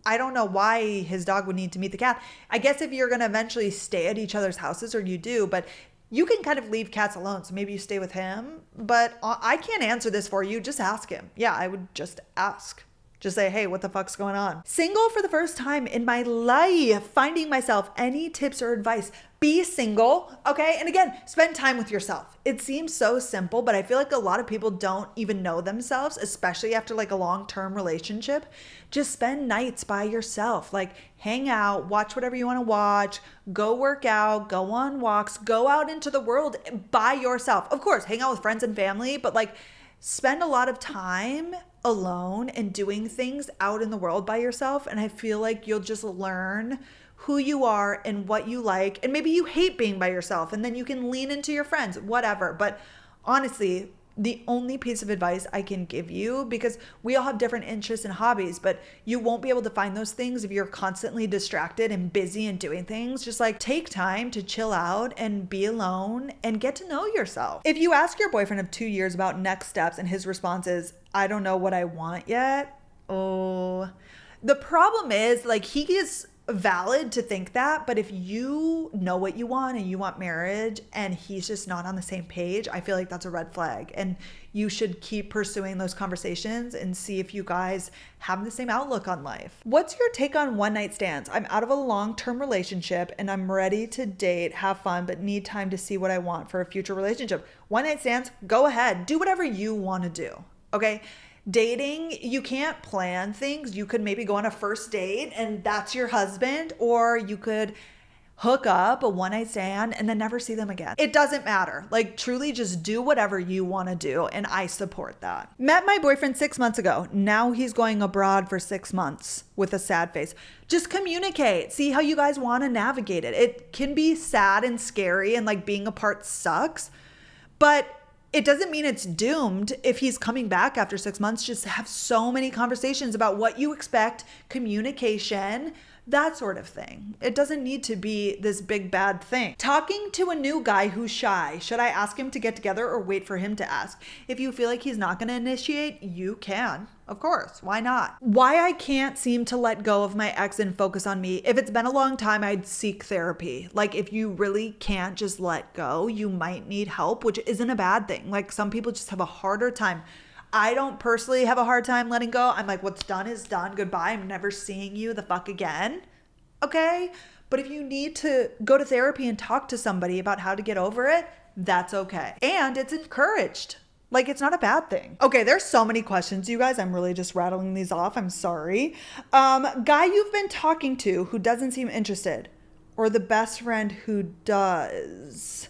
S1: I don't know why his dog would need to meet the cat. I guess if you're going to eventually stay at each other's houses, or you do, but you can kind of leave cats alone. So maybe you stay with him, but I can't answer this for you. Just ask him. Yeah, I would just ask. Just say, hey, what the fuck's going on? Single for the first time in my life, finding myself. Any tips or advice? Be single, okay? And again, spend time with yourself. It seems so simple, but I feel like a lot of people don't even know themselves, especially after like a long-term relationship. Just spend nights by yourself. Like hang out, watch whatever you want to watch, go work out, go on walks, go out into the world by yourself. Of course, hang out with friends and family, but like spend a lot of time alone and doing things out in the world by yourself. And I feel like you'll just learn who you are and what you like. And maybe you hate being by yourself and then you can lean into your friends, whatever. But honestly, the only piece of advice I can give you, because we all have different interests and hobbies, but you won't be able to find those things if you're constantly distracted and busy and doing things. Just like take time to chill out and be alone and get to know yourself. If you ask your boyfriend of 2 years about next steps and his response is, I don't know what I want yet. Oh, the problem is like he is valid to think that, but if you know what you want and you want marriage and he's just not on the same page, I feel like that's a red flag, and you should keep pursuing those conversations and see if you guys have the same outlook on life. What's your take on one night stands? I'm out of a long-term relationship and I'm ready to date, have fun, but need time to see what I want for a future relationship. One night stands, go ahead, do whatever you want to do. Okay. Dating, you can't plan things. You could maybe go on a first date and that's your husband, or you could hook up a one night stand and then never see them again. It doesn't matter. Like truly just do whatever you want to do. And I support that. Met my boyfriend 6 months ago. Now he's going abroad for 6 months with a sad face. Just communicate. See how you guys want to navigate it. It can be sad and scary and like being apart sucks, but it doesn't mean it's doomed if he's coming back after 6 months. Just have so many conversations about what you expect, communication, that sort of thing. It doesn't need to be this big bad thing. Talking to a new guy who's shy. Should I ask him to get together or wait for him to ask? If you feel like he's not going to initiate, you can. Of course. Why not? Why I can't seem to let go of my ex and focus on me. If it's been a long time, I'd seek therapy. Like if you really can't just let go, you might need help, which isn't a bad thing. Like some people just have a harder time. I don't personally have a hard time letting go. I'm like, what's done is done. Goodbye. I'm never seeing you the fuck again. Okay. But if you need to go to therapy and talk to somebody about how to get over it, that's okay. And it's encouraged. Like it's not a bad thing. Okay, there's so many questions, you guys. I'm really just rattling these off. I'm sorry. Guy you've been talking to who doesn't seem interested, or the best friend who does.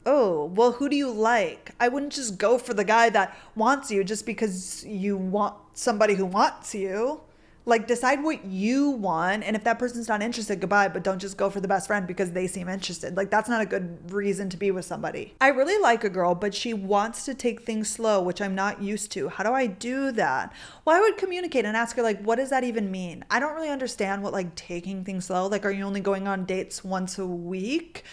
S1: Oh, well, who do you like? I wouldn't just go for the guy that wants you just because you want somebody who wants you. Like decide what you want, and if that person's not interested, goodbye, but don't just go for the best friend because they seem interested. Like that's not a good reason to be with somebody. I really like a girl, but she wants to take things slow, which I'm not used to. How do I do that? Well, I would communicate and ask her like, what does that even mean? I don't really understand what like taking things slow. Like, are you only going on dates once a week?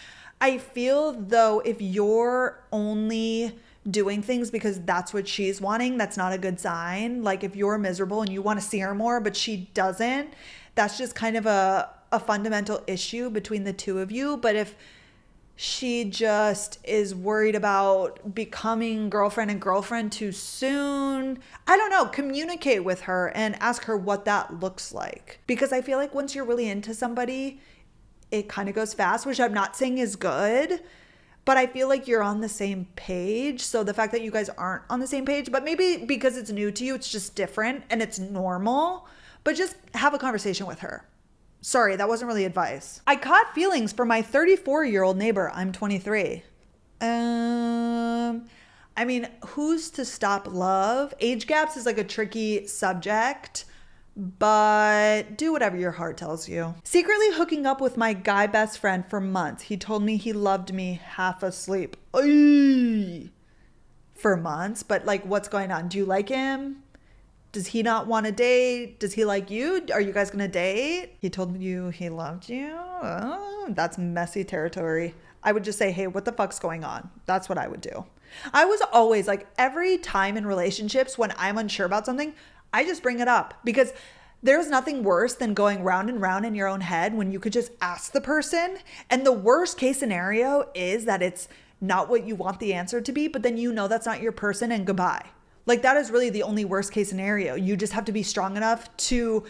S1: I feel though if you're only doing things because that's what she's wanting, that's not a good sign. Like if you're miserable and you want to see her more, but she doesn't, that's just kind of a fundamental issue between the two of you. But if she just is worried about becoming girlfriend and girlfriend too soon, I don't know, communicate with her and ask her what that looks like. Because I feel like once you're really into somebody, it kind of goes fast, which I'm not saying is good. But I feel like you're on the same page. So the fact that you guys aren't on the same page, but maybe because it's new to you, it's just different and it's normal, but just have a conversation with her. Sorry, that wasn't really advice. I caught feelings for my 34-year-old neighbor. I'm 23. I mean, who's to stop love? Age gaps is like a tricky subject, but do whatever your heart tells you. Secretly hooking up with my guy best friend for months. He told me he loved me half asleep. Oy! For months, but like what's going on? Do you like him? Does he not want to date? Does he like you? Are you guys going to date? He told you he loved you? Oh, that's messy territory. I would just say, hey, what the fuck's going on? That's what I would do. I was always like every time in relationships when I'm unsure about something, I just bring it up because there's nothing worse than going round and round in your own head when you could just ask the person. And the worst case scenario is that it's not what you want the answer to be, but then you know that's not your person and goodbye. Like that is really the only worst case scenario. You just have to be strong enough to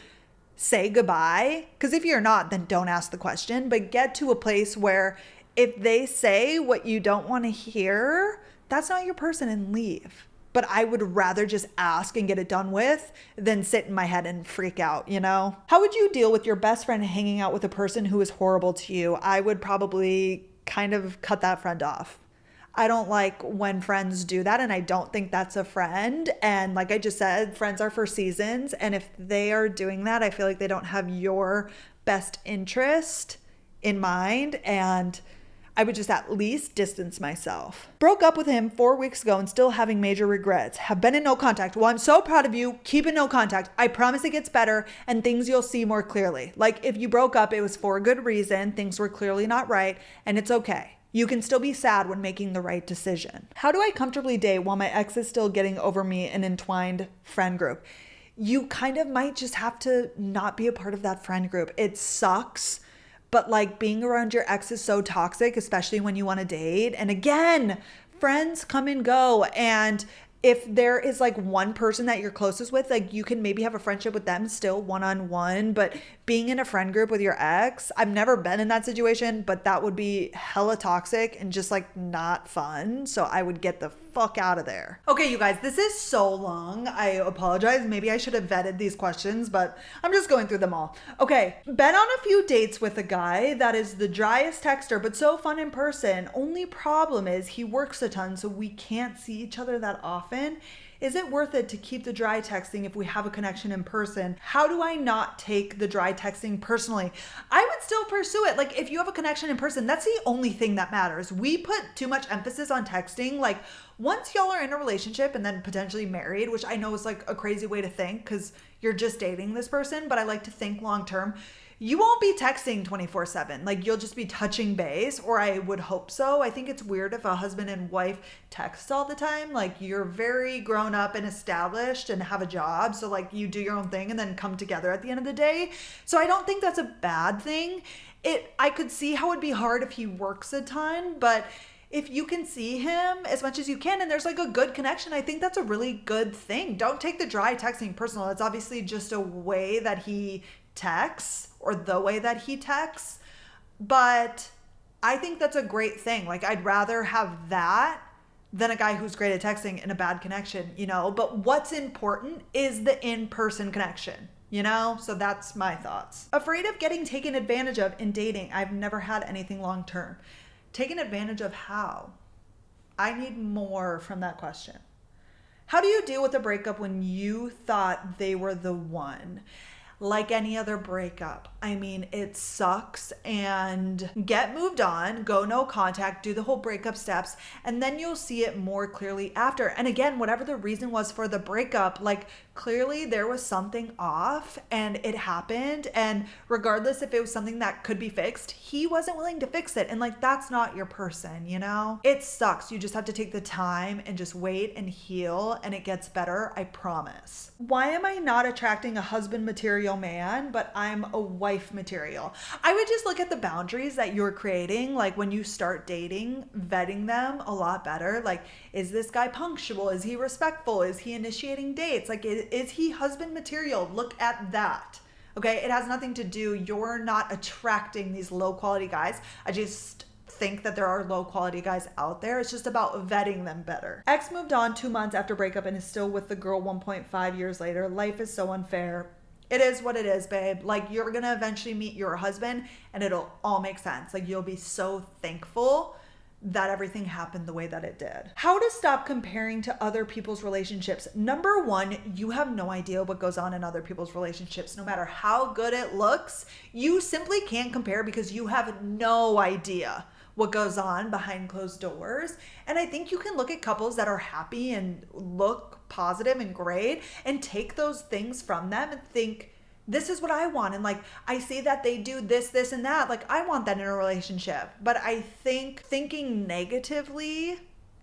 S1: say goodbye. Because if you're not, then don't ask the question, but get to a place where if they say what you don't want to hear, that's not your person and leave. But I would rather just ask and get it done with than sit in my head and freak out, you know? How would you deal with your best friend hanging out with a person who is horrible to you? I would probably kind of cut that friend off. I don't like when friends do that, and I don't think that's a friend. And like I just said, friends are for seasons. And if they are doing that, I feel like they don't have your best interest in mind. And I would just at least distance myself. Broke up with him 4 weeks ago and still having major regrets. Have been in no contact. Well, I'm so proud of you. Keep in no contact. I promise it gets better and things you'll see more clearly. Like if you broke up, it was for a good reason. Things were clearly not right, and it's okay. You can still be sad when making the right decision. How do I comfortably date while my ex is still getting over me in an entwined friend group? You kind of might just have to not be a part of that friend group. It sucks, but like being around your ex is so toxic, especially when you want to date. And again, friends come and go. And if there is like one person that you're closest with, like you can maybe have a friendship with them still one-on-one, but being in a friend group with your ex, I've never been in that situation, but that would be hella toxic and just like not fun. So I would get the fuck out of there. Okay, you guys, this is so long. I apologize. Maybe I should have vetted these questions, but I'm just going through them all. Okay, been on a few dates with a guy that is the driest texter, but so fun in person. Only problem is he works a ton, so we can't see each other that often. Is it worth it to keep the dry texting if we have a connection in person? How do I not take the dry texting personally? I would still pursue it. Like if you have a connection in person, that's the only thing that matters. We put too much emphasis on texting. Like once y'all are in a relationship and then potentially married, which I know is like a crazy way to think because you're just dating this person, but I like to think long term. You won't be texting 24/7. Like you'll just be touching base, or I would hope so. I think it's weird if a husband and wife text all the time. Like you're very grown up and established and have a job. So like you do your own thing and then come together at the end of the day. So I don't think that's a bad thing. I could see how it'd be hard if he works a ton, but if you can see him as much as you can and there's like a good connection, I think that's a really good thing. Don't take the dry texting personal. It's obviously just a way that he texts or the way that he texts, but I think that's a great thing. Like I'd rather have that than a guy who's great at texting and a bad connection, you know, but what's important is the in-person connection, you know? So that's my thoughts. Afraid of getting taken advantage of in dating. I've never had anything long-term. Taken advantage of how? I need more from that question. How do you deal with a breakup when you thought they were the one? Like any other breakup. I mean, it sucks, and get moved on, go no contact, do the whole breakup steps, and then you'll see it more clearly after. And again, whatever the reason was for the breakup, like clearly there was something off and it happened. And regardless if it was something that could be fixed, he wasn't willing to fix it. And like, that's not your person, you know? It sucks. You just have to take the time and just wait and heal, and it gets better. I promise. Why am I not attracting a husband material man, but I'm a wife material? I would just look at the boundaries that you're creating. Like when you start dating, vetting them a lot better. Like, is this guy punctual? Is he respectful? Is he initiating dates? Like, is he husband material? Look at that. Okay. It has nothing to do. You're not attracting these low quality guys. I just think that there are low quality guys out there. It's just about vetting them better. Ex moved on 2 months after breakup and is still with the girl 1.5 years later. Life is so unfair. It is what it is, babe. Like you're going to eventually meet your husband and it'll all make sense. Like you'll be so thankful that everything happened the way that it did. How to stop comparing to other people's relationships. Number one, you have no idea what goes on in other people's relationships. No matter how good it looks, you simply can't compare because you have no idea what goes on behind closed doors. And I think you can look at couples that are happy and look positive and great and take those things from them and think, this is what I want. And like, I see that they do this, this, and that. Like, I want that in a relationship. But I think thinking negatively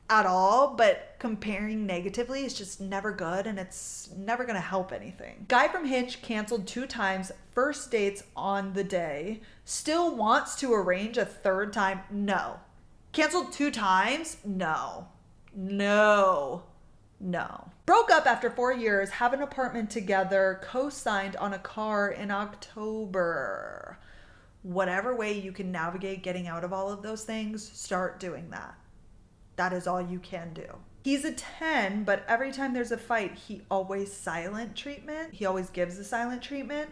S1: at all, but comparing negatively is just never good, and it's never going to help anything. Guy from Hinge canceled 2 times, first dates on the day, still wants to arrange a 3rd time. No. Canceled 2 times? No. No. Broke up after 4 years, have an apartment together, co-signed on a car in October. Whatever way you can navigate getting out of all of those things, start doing that. That is all you can do. He's a 10, but every time there's a fight, he always silent treatment. He always gives the silent treatment.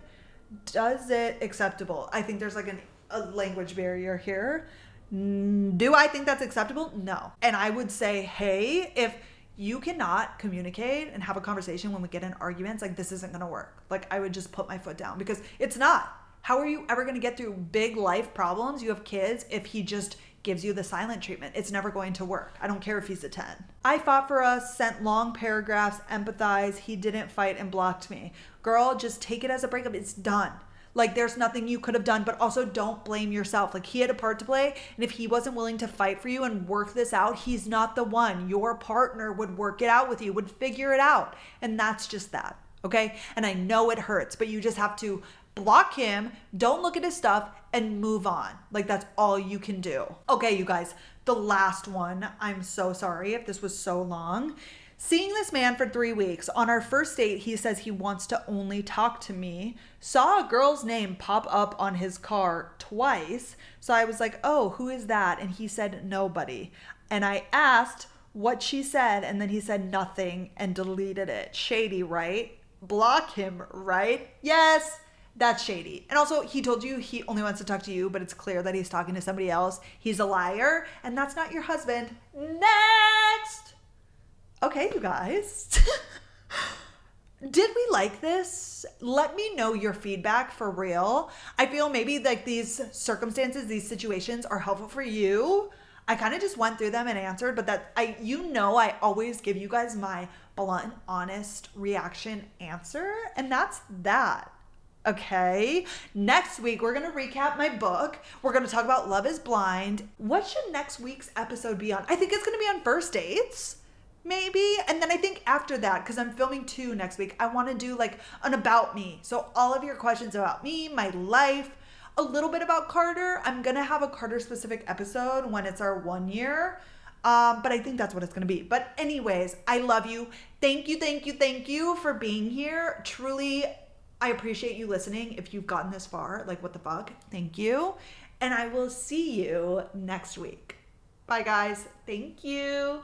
S1: Does it acceptable? I think there's like a language barrier here. Do I think that's acceptable? No. And I would say, hey, if you cannot communicate and have a conversation when we get in arguments, like this isn't gonna work. Like I would just put my foot down because it's not. How are you ever gonna get through big life problems? You have kids if he just gives you the silent treatment. It's never going to work. I don't care if he's a 10. I fought for us, sent long paragraphs, empathized. He didn't fight and blocked me. Girl, just take it as a breakup. It's done. Like there's nothing you could have done, but also don't blame yourself. Like he had a part to play. And if he wasn't willing to fight for you and work this out, he's not the one. Your partner would work it out with you, would figure it out. And that's just that. Okay. And I know it hurts, but you just have to block him, don't look at his stuff, and move on. Like that's all you can do. Okay, you guys, the last one. I'm so sorry if this was so long. Seeing this man for 3 weeks. On our first date, he says he wants to only talk to me. Saw a girl's name pop up on his car twice. So I was like, oh, who is that? And he said, nobody. And I asked what she said, and then he said nothing and deleted it. Shady, right? Block him, right? Yes. That's shady. And also, he told you he only wants to talk to you, but it's clear that he's talking to somebody else. He's a liar, and that's not your husband. Next! Okay, you guys. Did we like this? Let me know your feedback for real. I feel maybe like these circumstances, these situations are helpful for you. I kind of just went through them and answered, but I always give you guys my blunt, honest reaction answer, and that's that. Okay, next week we're going to recap my book. We're going to talk about Love is Blind. What should next week's episode be on? I think it's going to be on first dates, maybe. And then I think after that, because I'm filming 2 next week, I want to do like an about me. So all of your questions about me, my life, a little bit about Carter. I'm going to have a Carter specific episode when it's our 1 year. But I think that's what it's going to be. But anyways, I love you. Thank you for being here. Truly, I appreciate you listening. If you've gotten this far, like what the fuck, thank you. And I will see you next week. Bye guys. Thank you.